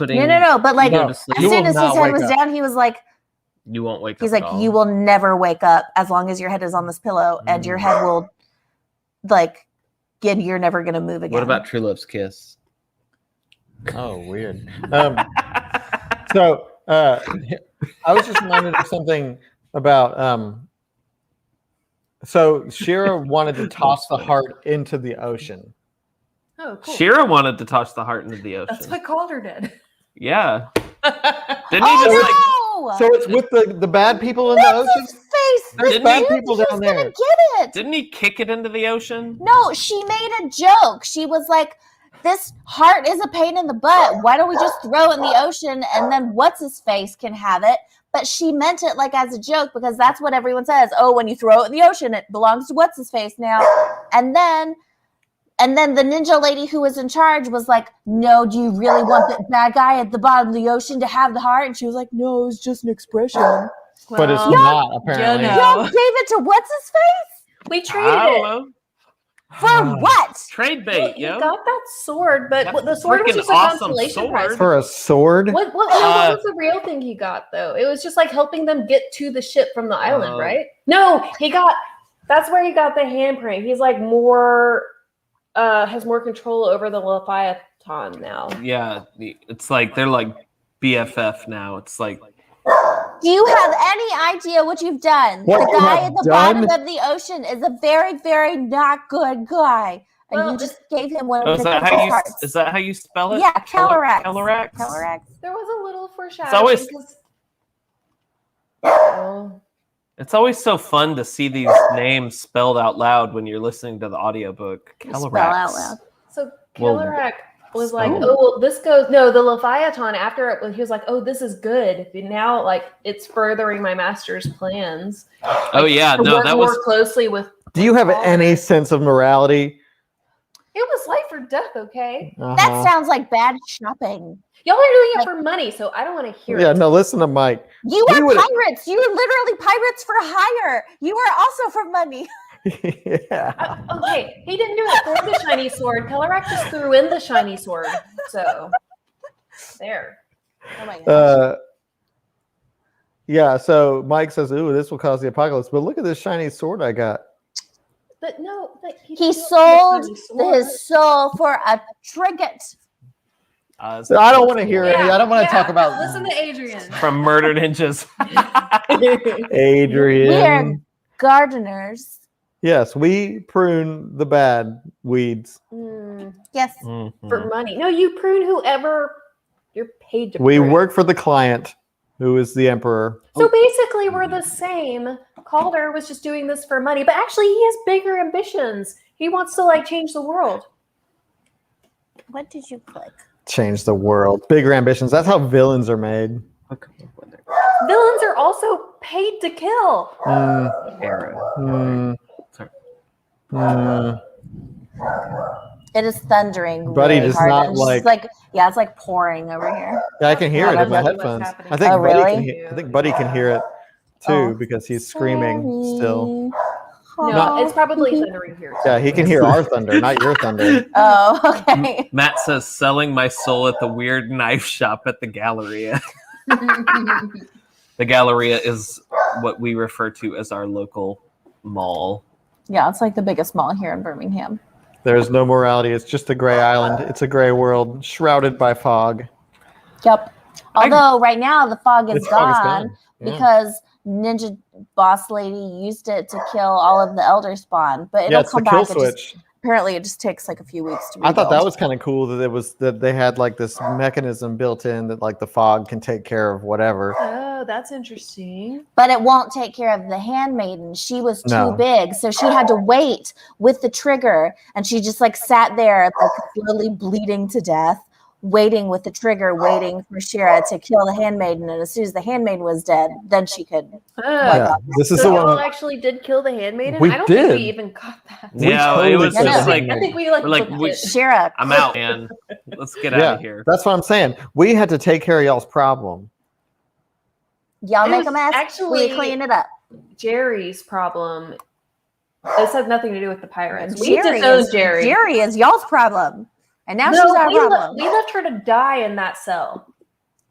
no, but like as soon as his head was down, he was like, you won't wake up. He's like, you will never wake up as long as your head is on this pillow, and your head will, like, you're never going to move again. What about True Love's Kiss? Oh, weird. So I was just reminded of something about. So She-Ra wanted to toss the heart into the ocean. Oh, cool. She-Ra wanted to toss the heart into the ocean. That's what Calder did. Yeah. Didn't he just like? So it's with the bad people in the ocean? His face. There's bad people down there. Get it. Didn't he kick it into the ocean? No, she made a joke. She was like, this heart is a pain in the butt. Why don't we just throw it in the ocean and then what's his face can have it? But she meant it like as a joke because that's what everyone says. Oh, when you throw it in the ocean, it belongs to what's his face now. And then the ninja lady who was in charge was like, no, do you really want the bad guy at the bottom of the ocean to have the heart? And she was like, no, it's just an expression. Well, but it's not, apparently. Y'all gave it to what's his face? We traded it. Know. For what? Trade bait, He got that sword, but the sword was just a awesome consolation prize. For a sword? What was the real thing he got, though? It was just like helping them get to the ship from the island, right? No, that's where he got the handprint. He's like has more control over the Leviathan now. Yeah, it's like they're like BFF now. It's like, do you have any idea what you've done? The guy at the bottom of the ocean is a very, very not good guy. And you just gave him one of the parts. Is that how you spell it? Yeah, Calarax. Calarax. There was a little foreshadowing. It's always so fun to see these names spelled out loud when you're listening to the audiobook. Spell out loud. So Calarax was like, the Leviathan, after it, he was like, oh, this is good. Now, like, it's furthering my master's plans. Oh, yeah. No, that was... more closely with... Do you have any sense of morality? It was life or death, okay? That sounds like bad shopping. Y'all are doing it for money, so I don't want to hear it. Yeah, no, listen to Mike. You are pirates. You are literally pirates for hire. You are also for money. Yeah. Okay, he didn't do it for the shiny sword. Pelarac just threw in the shiny sword. So, there. Oh my gosh. Yeah, so Mike says, ooh, this will cause the apocalypse. But look at this shiny sword I got. But no, he sold his soul for a trinket. So I don't want to hear it. I don't want to talk about. Listen to Adrian from Murder Ninjas. Adrian. We are gardeners. Yes, we prune the bad weeds. Yes, for money. No, you prune whoever you're paid to. We prune. work for the client, who is the emperor. So basically, we're the same. Calder was just doing this for money, but actually, he has bigger ambitions. He wants to change the world. What did you click? Change the world. Bigger ambitions. That's how villains are made. Villains are also paid to kill. It is thundering. Buddy really does hard. not it's like pouring over here. Yeah, I can hear it in my headphones. I think Buddy can hear it too because he's screaming still. No, it's probably thundering here. Yeah, he can hear our thunder, not your thunder. Oh, okay. Matt says, selling my soul at the weird knife shop at the Galleria. The Galleria is what we refer to as our local mall. Yeah, it's like the biggest mall here in Birmingham. There's no morality. It's just a gray island. It's a gray world shrouded by fog. Yep. Although right now the fog is gone because Ninja Boss Lady used it to kill all of the Elder Spawn, but it'll come back. Apparently, it just takes like a few weeks to rebuild. I thought that was kind of cool that they had like this mechanism built in that like the fog can take care of whatever. Oh, that's interesting. But it won't take care of the handmaiden. She was too big, so she had to wait with the trigger, and she just like sat there, like slowly bleeding to death, waiting with the trigger, waiting for Shira to kill the handmaiden, and as soon as the handmaiden was dead, then she could. This is So the y'all one. actually did kill the handmaiden? We I don't did. think we even got that. Yeah, totally it was killed just the like, I think we booked it. Shira, I'm out, man. Let's get out of here. That's what I'm saying. We had to take care of y'all's problem. y'all It make was a mess. actually- We clean it up. Jerry's problem. This had nothing to do with the pirates. We Jerry disowned is, Jerry. Jerry is y'all's problem, and now No, she's our we problem. we left her to die in that cell.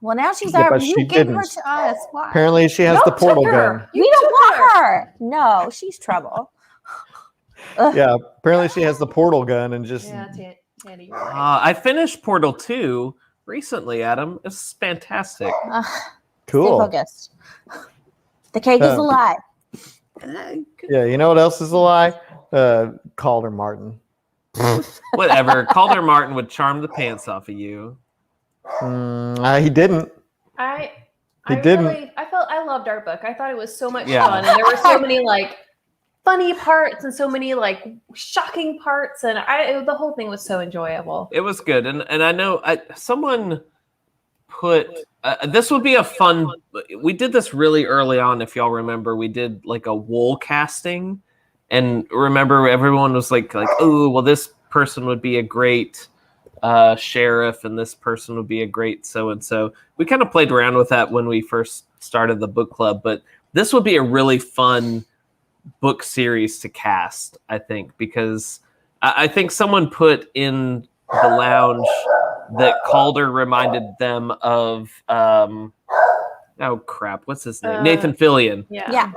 Well, now she's Yeah, our. but You she gave her didn't. to us. Why? Apparently, she has the Y'all portal took her. gun. You We don't took want her. No, she's trouble. Ugh. Yeah, apparently she has the portal gun and just. Yeah, Tandy, you're right. I finished Portal 2 recently, Adam. It's fantastic. Ugh, Stay Cool. focused. The cake is a lie. Yeah, you know what else is a lie? Calder Martin. Whatever. Calder Martin would charm the pants off of you. He didn't. I didn't. I loved our book. I thought it was so much Yeah. fun, and there were so many like funny parts and so many like shocking parts, and the whole thing was so enjoyable. It was good, and I know someone put this would be a fun. We did this really early on, if y'all remember. We did like a wool casting, and remember everyone was like, oh, well, this person would be a great sheriff, and this person would be a great so and so. We kind of played around with that when we first started the book club, but this would be a really fun book series to cast, I think, because I think someone put in the lounge that Calder reminded them of oh crap, what's his name? Nathan Fillion. Yeah.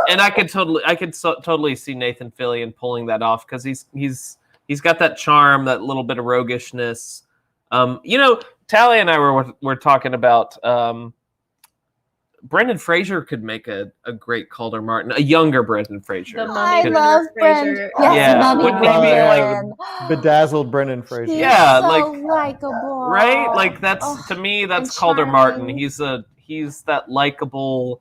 And I could totally see Nathan Fillion pulling that off, because he's got that charm, that little bit of roguishness. Tally and I were talking about Brendan Fraser could make a great Calder Martin, a younger Brendan Fraser. I love Brendan. Yes, Yeah. Wouldn't he be Brendan. Bedazzled Brendan Fraser. He's Yeah, so like- likable. Right? Like to me, that's and Calder Martin. charming. He's that likable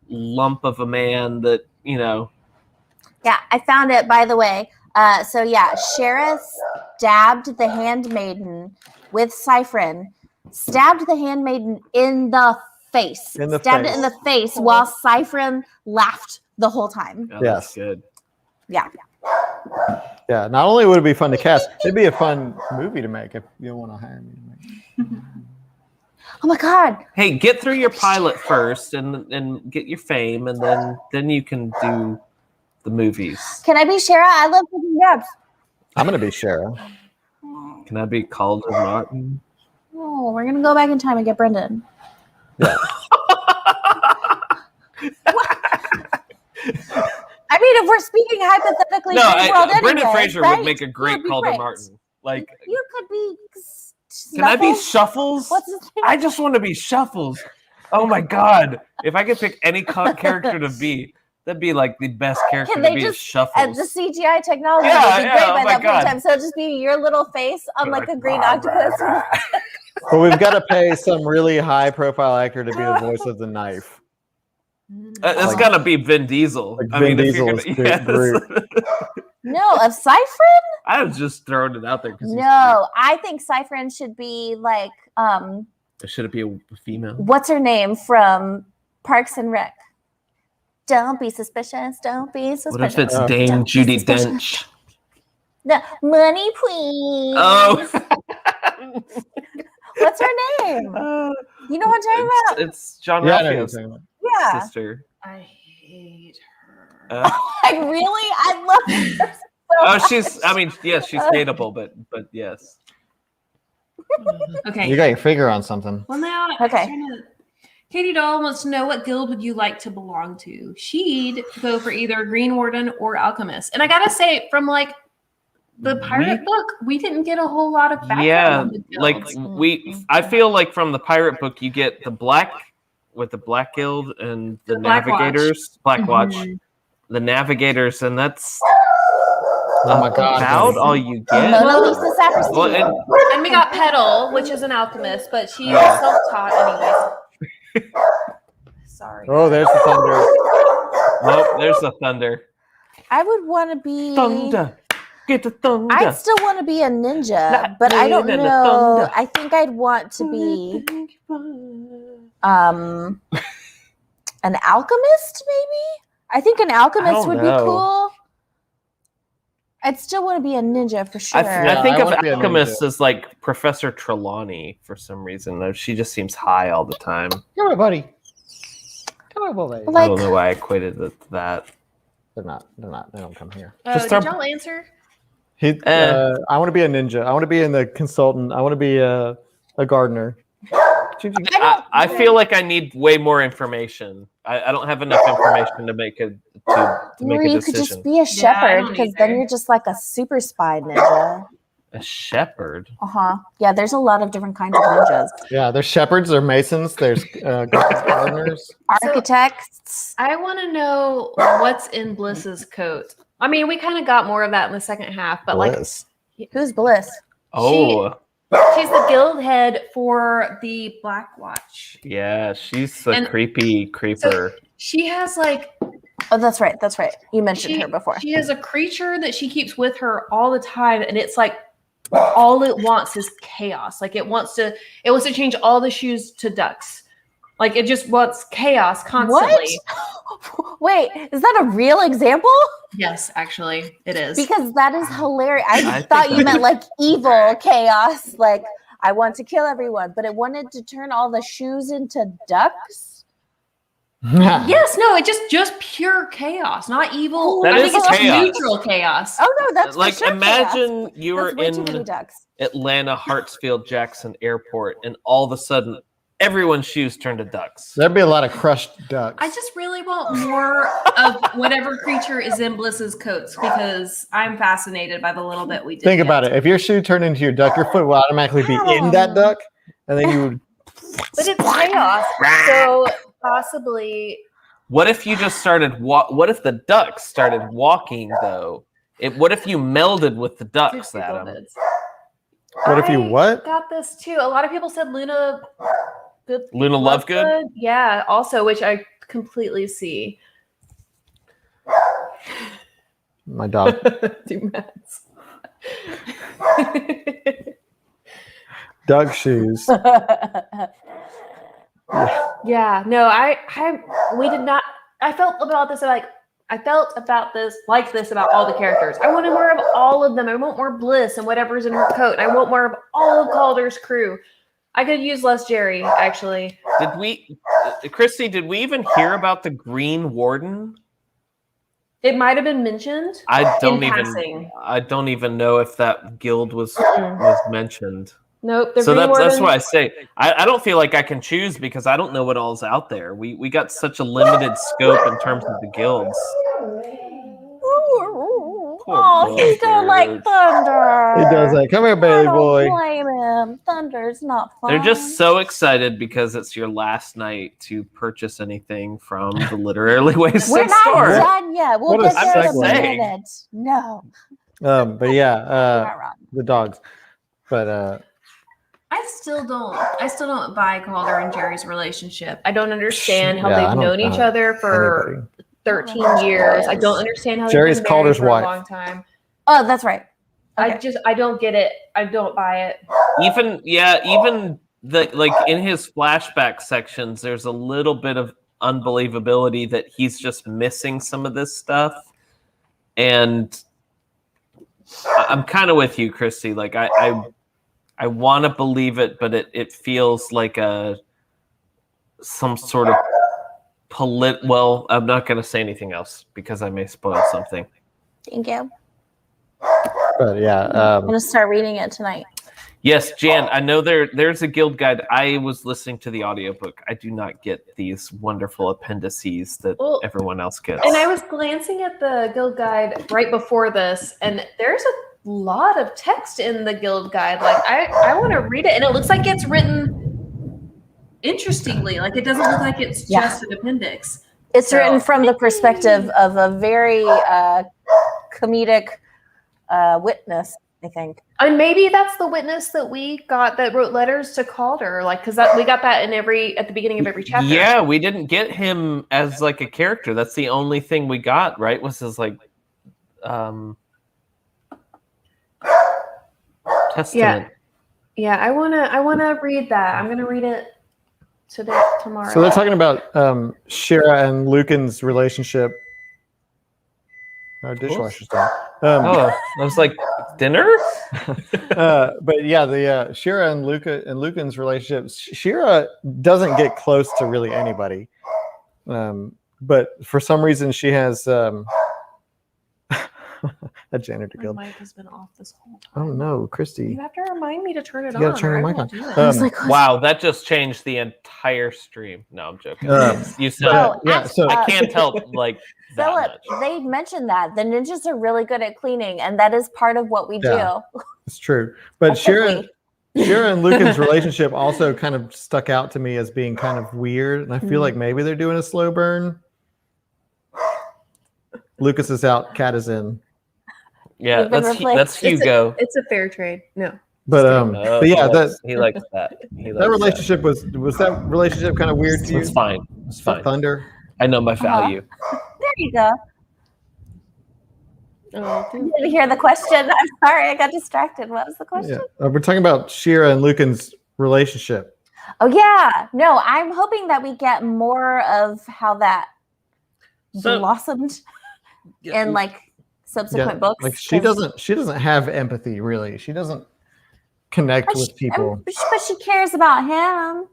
lump of a man that, Yeah, I found it, by the way. Sheriff stabbed the handmaiden with Cyphrin, stabbed the handmaiden in the face. Stabbed it in the face while Cyphrin laughed the whole time. oh, Yes. that's good. Yeah. Yeah, not only would it be fun to cast, it'd be a fun movie to make if you don't want to hire me to make it. Oh my God. Hey, get through your pilot first and get your fame, and then you can do the movies. Can I be Shara? I love cooking dubs. I'm going to be Shara. Can I be Calder Martin? Oh, we're going to go back in time and get Brendan. Yeah. I mean, if we're speaking hypothetically, Brendan Fraser right? would make a great be Calder great. Martin. Like, You could be. can I be Snuffles? Shuffles? What's his name? I just want to be Shuffles. Oh my God! If I could pick any character to be, that'd be like the best character Can to they be. just Is Shuffles. The CGI technology Yeah, would be yeah, great oh by my that point God. in time. So it'll just be your little face on like a green octopus. But we've got to pay some really high profile actor to be the voice of the knife. That's Like- gotta be Vin Diesel. Like I Vin mean, if you're Diesel's gonna, Groot. No, of Cyphrin? I was just throwing it out there because No, I think Cyphrin should be like should it be a female? what's her name from Parks and Rec? Don't be suspicious. Don't be suspicious. What if it's Oh. Dame Don't be Judi suspicious. Dench? No, money, please. Oh, What's her name? You know what I'm talking about? it's John Yeah, I know what you're Ralphio's talking about. Yeah. sister. I hate her. I love her. Oh, she's. I mean, yes, she's hateable, but yes. Okay. You got your finger on something. Well, now, Okay. Katie Doll wants to know, what guild would you like to belong to? She'd go for either Green Warden or Alchemist. And I gotta say, from like the pirate book, we didn't get a whole lot of background Yeah, on the like guilds. I feel like from the pirate book, you get the Black Guild and the Black Watch. Navigators, Black Watch, Mhm. the Navigators, and that's Oh my God. about all you get. Mona Lisa Sapristi. Well, And we got Petal, which is an alchemist, but she's self-taught anyways. Sorry. Oh, there's the thunder. oh, there's the thunder. I would want to be. Thunder. Get the thunder. I still want to be a ninja, Lightning but I don't and the know. thunder. I think I'd want to be an alchemist, maybe. I think an alchemist would be cool. I'd still want to be a ninja for sure. I think of wanna be a alchemists ninja. as like Professor Trelawney for some reason. She just seems high all the time. Come here, buddy. Come here, buddy. I don't know why I equated it to that. They're not. They don't come here. Just did y'all answer? I want to be a ninja. I want to be in the consultant. I want to be a gardener. I feel like I need way more information. I don't have enough information to make a or make a you decision. could just be a shepherd, because then you're just like a super spy ninja. A shepherd. Yeah, there's a lot of different kinds of ninjas. Yeah, there's shepherds, there's masons, there's gardeners, Architects. I want to know what's in Bliss's coat. I mean, we kind of got more of that in the second half, but Bliss. Who's Bliss? Oh, she's the guild head for the Black Watch. yeah, she's the creepy creeper. So she has like Oh, that's right. That's right. You mentioned her before. She has a creature that she keeps with her all the time, and it's like all it wants is chaos. Like it wants to change all the shoes to ducks. Like it just wants chaos constantly. What? Wait, is that a real example? Yes, actually, it is. Because that is hilarious. I I thought think you meant like evil chaos, like I want to kill everyone, but it wanted to turn all the shoes into ducks. Yes, no, it just pure chaos, not evil. That I is think it's chaos. Neutral chaos. Oh no, that's Like for sure imagine chaos. you were That's way too many in ducks. Atlanta Hartsfield Jackson Airport, and all of a sudden, everyone's shoes turn to ducks. There'd be a lot of crushed ducks. I just really want more of whatever creature is in Bliss's coats because I'm fascinated by the little bit we did. Think about it. If your shoe turned into your duck, your foot will automatically be in that duck, and then you would. But it's chaos, so possibly. What if you just started? What if the ducks started walking though? What if you melded with the ducks, Adam? What if you what? Got this too. A lot of people said Luna. Luna Lovegood? Yeah, also, which I completely see. My dog. Two mats. Duck shoes. Yeah, no, we did not. I felt about this like about all the characters. I wanted more of all of them. I want more Bliss and whatever's in her coat. And I want more of all of Calder's crew. I could use less Jerry, actually. Christy, did we even hear about the Green Warden? It might have been mentioned. I don't even know if that guild was mentioned. Nope. So that's why I say I don't feel like I can choose because I don't know what all's out there. We got such a limited scope in terms of the guilds. Oh, he's don't like thunder. He does that. Come here, baby boy. Blame him. Thunder's not fun. They're just so excited because it's your last night to purchase anything from the Literary Waste We're not store. done yet. We'll What a get there in a segue. minute. No. But yeah, Not wrong. the dogs. But I still don't buy Calder and Jerry's relationship. I don't understand how Yeah, I they've don't known each buy other for anybody. 13 years. I don't understand how Jerry's they've been Calder's married for wife. a long time. Oh, that's right. Okay. I don't get it. I don't buy it. Even the like in his flashback sections, there's a little bit of unbelievability that he's just missing some of this stuff. And I'm kind of with you, Christy. Like I want to believe it, but it feels like some sort of well, I'm not going to say anything else because I may spoil something. Thank you. but yeah, I'm going to start reading it tonight. Yes, Jan, I know there's a guild guide. I was listening to the audiobook. I do not get these wonderful appendices that everyone else gets. And I was glancing at the guild guide right before this, and there's a lot of text in the guild guide. Like I want to read it, and it looks like it's written interestingly. Like it doesn't look like it's just an appendix. It's written from the perspective of a very comedic witness, I think. And maybe that's the witness that we got that wrote letters to Calder, like because we got that at the beginning of every chapter. Yeah, we didn't get him as like a character. That's the only thing we got, right? Was his like Testament. Yeah, I wanna read that. I'm gonna read it tomorrow. So they're talking about Shira and Lucan's relationship. Our dishwasher's done. I was like, dinner? But yeah, the Shira and Lucan's relationship. Shira doesn't get close to really anybody, but for some reason she has a janitor guild. My mic has been off this whole time. Oh no, Christy! You have to remind me to turn it on. You gotta turn your mic on. Wow, that just changed the entire stream. No, I'm joking. You said I can't tell like Philip, they mentioned that the ninjas are really good at cleaning, and that is part of what we do. It's true. But Shira and Lucan's relationship also kind of stuck out to me as being kind of weird, and I feel like maybe they're doing a slow burn. Lucas is out, Cat is in. Yeah, that's Hugo. It's a fair trade. No. But yeah, he likes that. That relationship was that relationship kind of weird to you? It's fine. It's fine. Thunder. I know my value. There you go. Oh, I didn't hear the question. I'm sorry, I got distracted. What was the question? Yeah. We're talking about Shira and Lucan's relationship. Oh yeah, no, I'm hoping that we get more of how that blossomed in like subsequent books. Like she doesn't have empathy really. She doesn't connect with people. But she cares about him.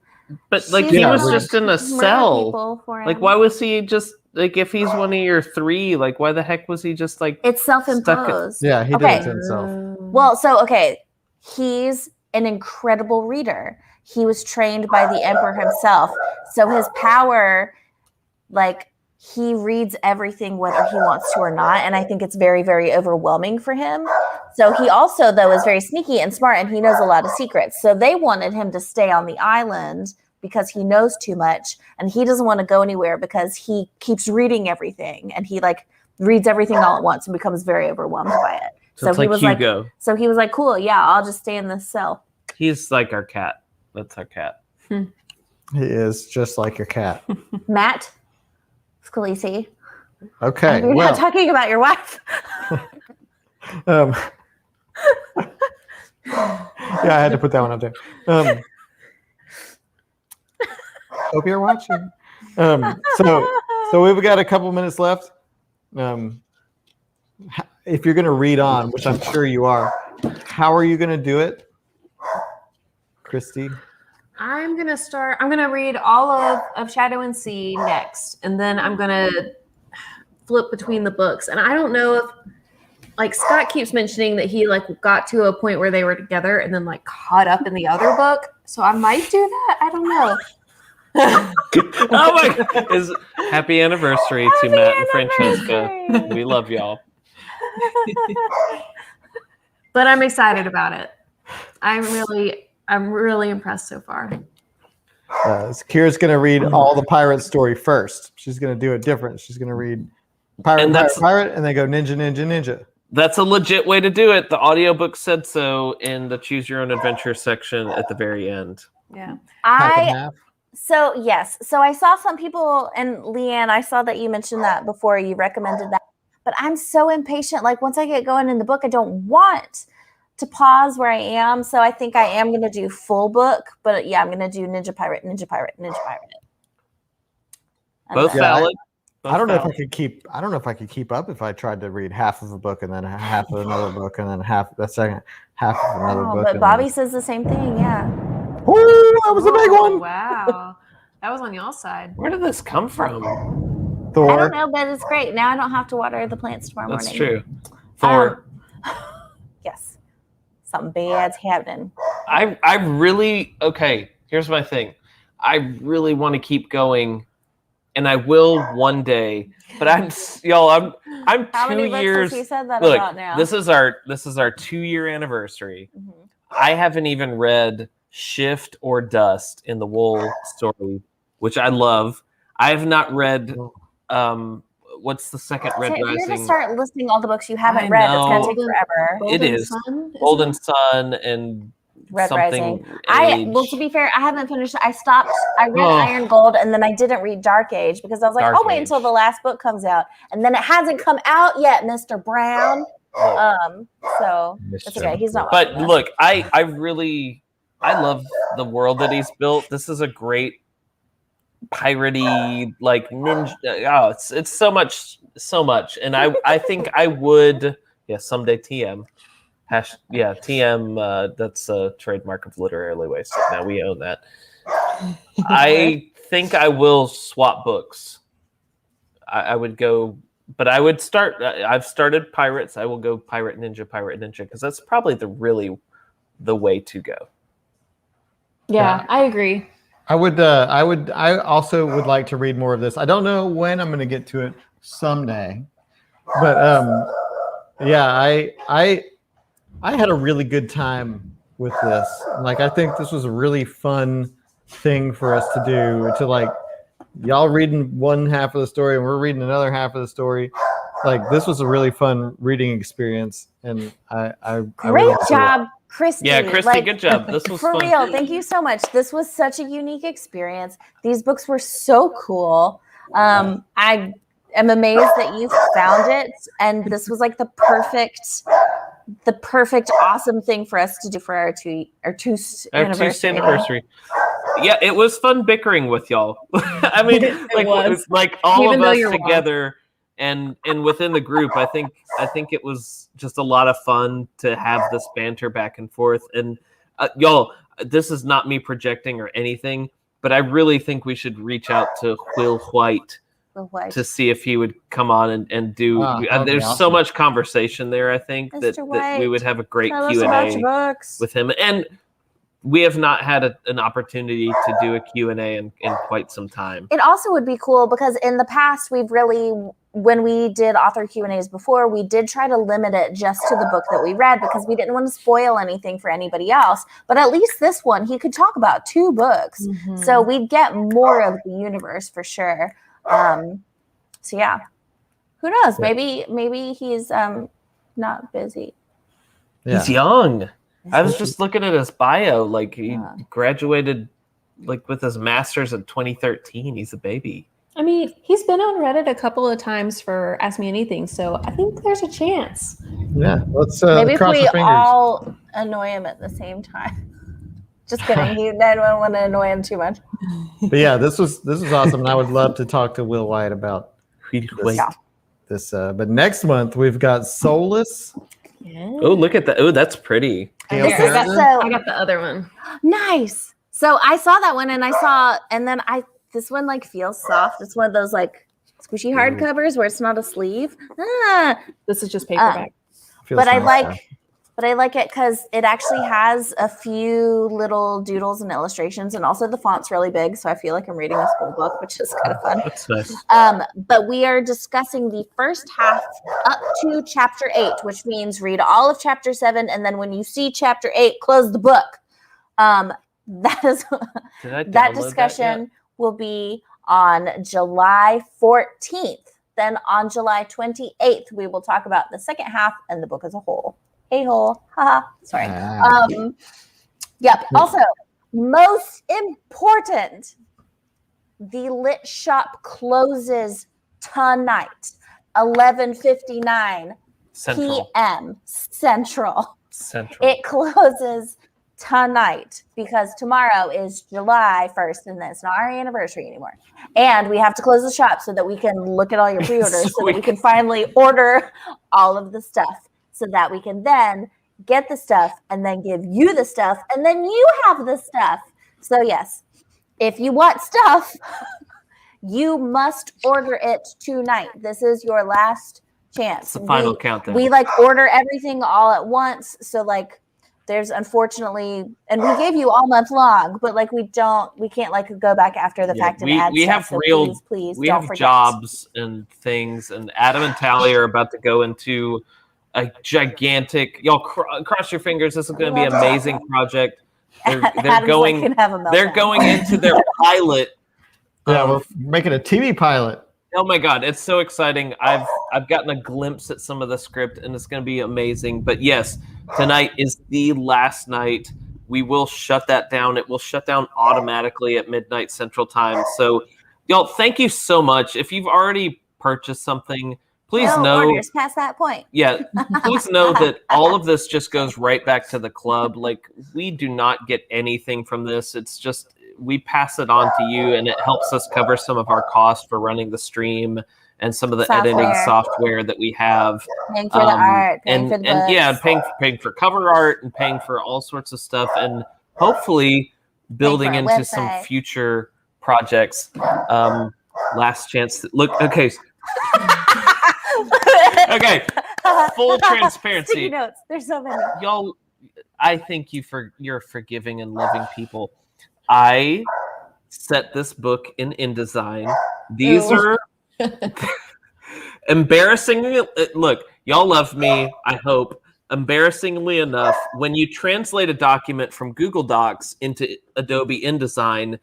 But like he was just in a cell. Like why was he just like if he's one of your three? Like why the heck was he just like? It's self-imposed. Yeah, he did it to himself. Well, so he's an incredible reader. He was trained by the emperor himself, so his power, like. He reads everything whether he wants to or not, and I think it's very, very overwhelming for him. So he also, though, is very sneaky and smart, and he knows a lot of secrets. So they wanted him to stay on the island because he knows too much, and he doesn't want to go anywhere because he keeps reading everything, and he like reads everything all at once and becomes very overwhelmed by it. So he was Hugo. like, cool, yeah, I'll just stay in this cell. He's like our cat. That's our cat. He is just like your cat. Matt Scalisi. Okay. You're not talking about your wife. Yeah, I had to put that one up there. Hope you're watching. So we've got a couple minutes left. If you're going to read on, which I'm sure you are, how are you going to do it, Christy? I'm going to read all of Shadow and Sea next, and then I'm going to flip between the books. And I don't know if, like, Scott keeps mentioning that he, like, got to a point where they were together and then, like, caught up in the other book. So I might do that. I don't know. Oh my God. Happy anniversary to Matt and Francesca. We love y'all. But I'm excited about it. I'm really impressed so far. Kira's going to read all the pirate story first. She's going to do it different. She's going to read pirate, and then go ninja. That's a legit way to do it. The audiobook said so in the Choose Your Own Adventure section at the very end. Yeah. So yes. So I saw some people, and Leanne, I saw that you mentioned that before. You recommended that. But I'm so impatient. Like once I get going in the book, I don't want to pause where I am. So I think I am going to do full book. But yeah, I'm going to do Ninja Pirate. Both valid. I don't know if I could keep up if I tried to read half of a book and then half of another book and then half the second half of another book. But Bobby says the same thing. Yeah. Ooh, that was a big one. Wow. That was on y'all's side. Where did this come from? Thor. I don't know, but it's great. Now I don't have to water the plants tomorrow morning. That's true. Thor. Yes. Something bad's happening. I really, okay, here's my thing. I really want to keep going, and I will one day, but I'm 2 How many books years. has he said that Look, about now? this is our 2-year anniversary. Mm-hmm. I haven't even read Shift or Dust in the Wool story, which I love. I have not read what's the second Red Rising? You're gonna start listing all the books you haven't read. It's gonna take forever. Golden Sun and Red something. Rising. To be fair, I haven't finished. I stopped. I read Iron Gold, and then I didn't read Dark Age because I was like, I'll wait until the last book comes out, and then it hasn't come out yet, Mr. Brown. So it's okay. He's not. But look, I love the world that he's built. This is a great piratey like ninja. Oh, it's so much, and I think I would someday TM. TM. That's a trademark of Literarily Wasted. Now we own that. I think I will swap books. I would go, but I would start. I've started Pirates. I will go Pirate Ninja, because that's probably the way to go. Yeah, I agree. I also would like to read more of this. I don't know when I'm going to get to it someday, but I had a really good time with this. Like, I think this was a really fun thing for us to do, to like, y'all reading one half of the story and we're reading another half of the story. Like, this was a really fun reading experience, and Great job, Christy. Yeah, Christy, good job. This was for fun. real. Thank you so much. This was such a unique experience. These books were so cool. I am amazed that you found it, and this was like the perfect awesome thing for us to do for our two anniversary. Yeah, it was fun bickering with y'all. I mean, like all Even of us you're together and within the group. I think it was just a lot of fun to have this banter back and forth. And y'all, this is not me projecting or anything, but I really think we should reach out to Will Wight to see if he would come on and do. There's so much conversation there. I think that we would have a great Q&A with him. And we have not had an opportunity to do a Q&A in quite some time. It also would be cool because in the past, when we did author Q&As before, we did try to limit it just to the book that we read because we didn't want to spoil anything for anybody else. But at least this one, he could talk about 2 books. Mm-hmm. So we'd get more of the universe for sure. So yeah, who knows? Maybe he's not busy. Yeah. He's young. I was just looking at his bio. Like, he graduated like with his master's in 2013. He's a baby. I mean, he's been on Reddit a couple of times for Ask Me Anything, so I think there's a chance. Yeah, let's maybe cross if we our fingers. all annoy him at the same time. Just kidding. I don't want to annoy him too much. But yeah, this was awesome, and I would love to talk to Will Wight about this. But next month we've got Soulless. Yeah. Oh, look at that! Oh, that's pretty. I got the other one. Nice. So I saw that one, and then this one like feels soft. It's one of those like squishy hardcovers where it's not a sleeve. This is just paperback. But I like it because it actually has a few little doodles and illustrations, and also the font's really big, so I feel like I'm reading a school book, which is kind of fun. That's nice. But we are discussing the first half up to chapter 8, which means read all of chapter 7, and then when you see chapter 8, close the book. That discussion will be on July 14th. Then on July 28th, we will talk about the second half and the book as a whole. A-hole. Haha. Sorry. Yep. Also, most important, the Lit Shop closes tonight, 11:59 p.m. Central. It closes tonight because tomorrow is July 1st and it's not our anniversary anymore. And we have to close the shop so that we can look at all your pre-orders so that we can finally order all of the stuff so that we can then get the stuff and then give you the stuff and then you have the stuff. So yes, if you want stuff, you must order it tonight. This is your last chance. It's the final countdown. We like order everything all at once. So like there's unfortunately, and we gave you all month long, but like we can't like go back after the fact and add we stuff. have real, please we don't have forget. jobs and things, and Adam and Tally are about to go into a gigantic, y'all cross your fingers. This is going to be an amazing project. They're going into their pilot. Yeah, we're making a TV pilot. Oh my God, it's so exciting. I've gotten a glimpse at some of the script and it's going to be amazing. But yes, tonight is the last night. We will shut that down. It will shut down automatically at midnight Central Time. So y'all, thank you so much. If you've already purchased something, please No know. orders past that point. Yeah, please know that all of this just goes right back to the club. Like, we do not get anything from this. It's just we pass it on to you, and it helps us cover some of our costs for running the stream and some of the editing software that we have. Paying for the art, paying for the books. Yeah, paying for cover art and paying for all sorts of stuff, and hopefully building into some future projects. Last chance to look. Okay. Okay. Full transparency. Sticky notes. There's so many. Y'all, I thank you you're forgiving and loving people. I set this book in InDesign. These are embarrassingly. Look, y'all love me, I hope. Embarrassingly enough, when you translate a document from Google Docs into Adobe InDesign,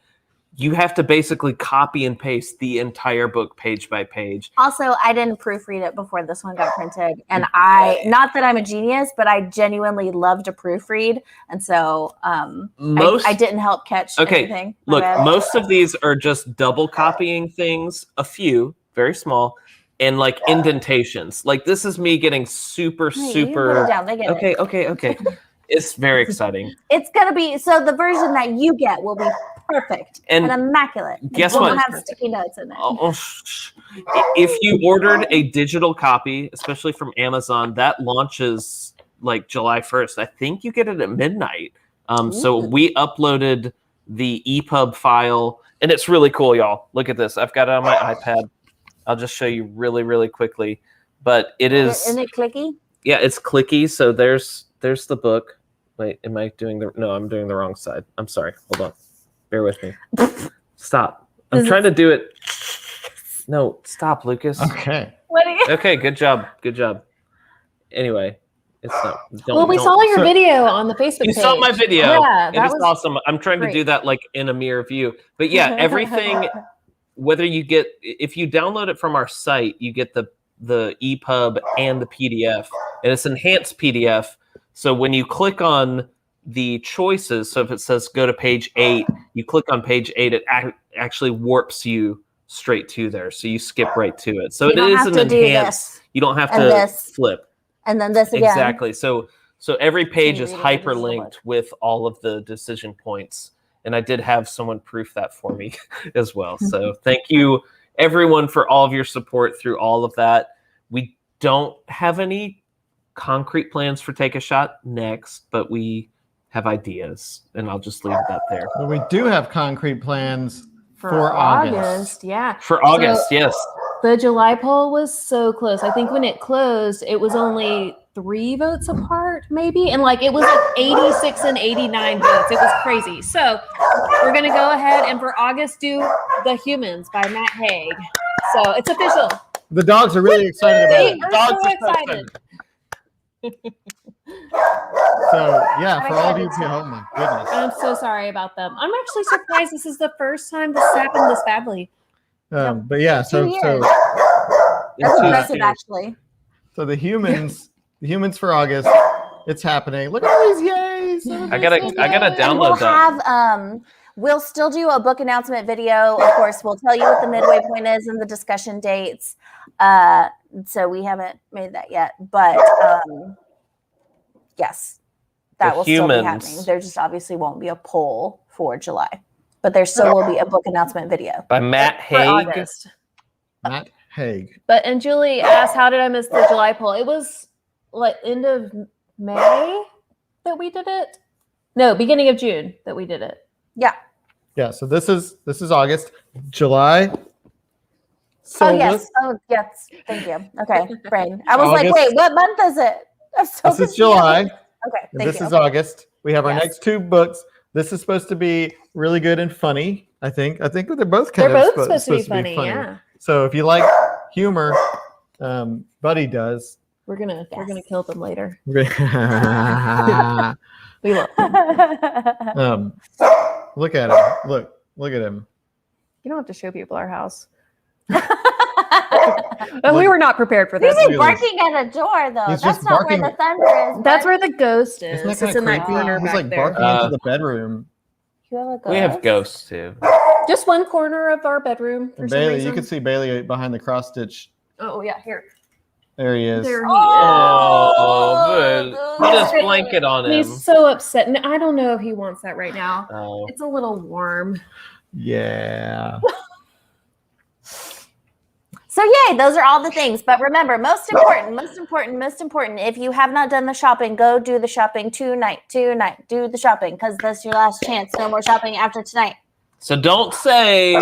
you have to basically copy and paste the entire book page by page. Also, I didn't proofread it before this one got printed. And not that I'm a genius, but I genuinely love to proofread. And so I didn't help catch anything. Look, most of these are just double copying things, a few, very small, and like indentations. Like, this is me getting super. Put it down. They get it. Okay. It's very exciting. It's going to be, so the version that you get will be perfect and immaculate. Guess what? what? We'll have sticky notes in there. If you ordered a digital copy, especially from Amazon, that launches like July 1st. I think you get it at midnight. So we uploaded the EPUB file, and it's really cool, y'all. Look at this. I've got it on my iPad. I'll just show you really, really quickly. But it is... Isn't it clicky? Yeah, it's clicky. So there's the book. Wait, am I doing the... No, I'm doing the wrong side. I'm sorry. Hold on. Bear with me. Stop. I'm trying to do it. No, stop, Lucas. Okay. What are you... Okay, good job. Good job. Anyway, it's not... we saw your video on the Facebook page. You saw my video. Yeah, it was awesome. I'm trying to do that like in a mirror view. But yeah, everything... Whether you get... If you download it from our site, you get the EPUB and the PDF. And it's enhanced PDF. So when you click on the choices, so if it says go to page 8, you click on page 8, it actually warps you straight to there. So you skip right to it. So it is an enhanced. You don't have to flip. And then this again. Exactly. So every page is hyperlinked with all of the decision points. And I did have someone proof that for me as well. So thank you, everyone, for all of your support through all of that. We don't have any concrete plans for Take a Shot next, but we have ideas, and I'll just leave that there. Well, we do have concrete plans for August. Yeah. For August, yes. The July poll was so close. I think when it closed, it was only 3 votes apart, maybe. And like it was like 86 and 89 votes. It was crazy. So we're going to go ahead and for August do The Humans by Matt Haig. So it's official. The dogs are really excited about it. Dogs are so excited. So yeah, for all of you, oh my goodness. I'm so sorry about them. I'm actually surprised this is the first time this happened this badly. But yeah, so that's impressive, actually. So the humans for August, it's happening. Look at all these yays! I gotta download that. We'll still do a book announcement video. Of course, we'll tell you what the midway point is and the discussion dates. So we haven't made that yet, but yes, that will still be happening. There just obviously won't be a poll for July, but there still will be a book announcement video by Matt Haig. Matt Haig. And Julie asked, "How did I miss the July poll?" It was like end of May that we did it. No, beginning of June that we did it. Yeah. Yeah. So this is August, July. Oh yes. Thank you. Okay, brain. I was August. Like, wait, what month is it? This is July. Okay. This is August. We have our next 2 books. This is supposed to be really good and funny. I think they're both supposed to be funny. Yeah. So if you like humor, Buddy does. We're gonna kill them later. We will. Look at him. Look at him. You don't have to show people our house. We were not prepared for this. He's barking at a door, though. That's not where the thunder is. That's where the ghost is. It's in that corner. He's like barking into the bedroom. You have a ghost? We have ghosts too. Just one corner of our bedroom. Bailey, you can see Bailey behind the cross stitch. Oh yeah, here. There he is. There he Oh, good. Put his blanket on him. He's so upset. And I don't know if he wants that right now. Oh. It's a little warm. Yeah. So yay, those are all the things. But remember, most important, if you have not done the shopping, go do the shopping tonight. Do the shopping because that's your last chance. No more shopping after tonight. So don't say,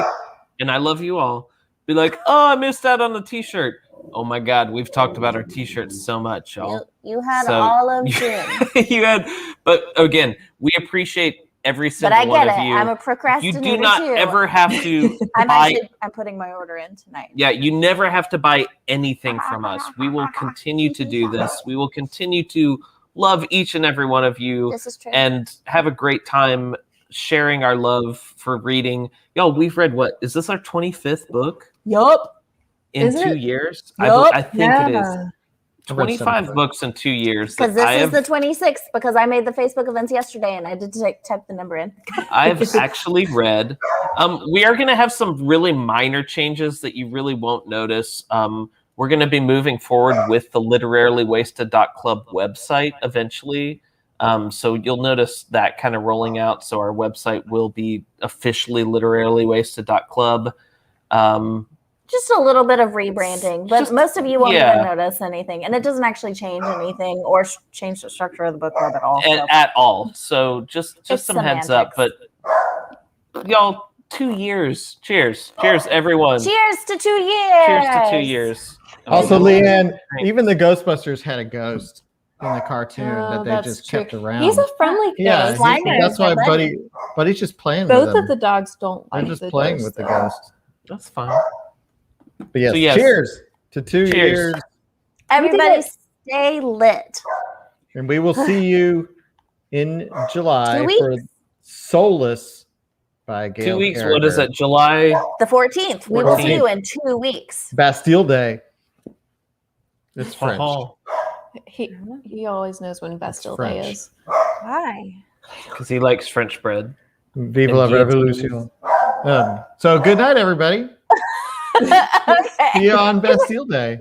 and I love you all, be like, oh, I missed out on the t-shirt. Oh my God, we've talked about our t-shirts so much, y'all. You had all of June. You had, but again, we appreciate every single one of you. But I get it. I'm a procrastinator You do not ever have to buy. I'm putting my order in tonight. Yeah, you never have to buy anything from us. We will continue to do this. We will continue to love each and every one of you. This is true. And have a great time sharing our love for reading. Y'all, we've read what? Is this our 25th book? Yup. In Is 2 it? years? Yup. I think it is. 25 books in 2 years. Because this is the 26th, because I made the Facebook events yesterday and I did type the number in. I've actually read. We are going to have some really minor changes that you really won't notice. We're going to be moving forward with the literarily-wasted.club website eventually. So you'll notice that kind of rolling out. So our website will be officially literarily-wasted.club. Just a little bit of rebranding, but most of you won't even notice anything. And it doesn't actually change anything or change the structure of the book club at all. At all. So just some heads up. But y'all, 2 years. Cheers. Cheers, everyone. Cheers to 2 years. Cheers to 2 years. Also, Leanne, even the Ghostbusters had a ghost in the cartoon that they just kept around. He's a friendly ghost. Yeah, that's why Buddy's just playing with Both them. of the dogs don't They're like just the playing ghost, with the though. ghost. That's fine. But yes, So yes. cheers to 2 years. Everybody stay lit. And we will see you in July 2 weeks. for Soulless by Gail 2 weeks. Carriger. What is it? July? The 14th. We will see you in 2 weeks. Bastille Day. It's French. He always knows when Bastille Day French. is. Why? Because he likes French bread. Vive la Revolution. So good night, everybody. Okay. See you on Bastille Day.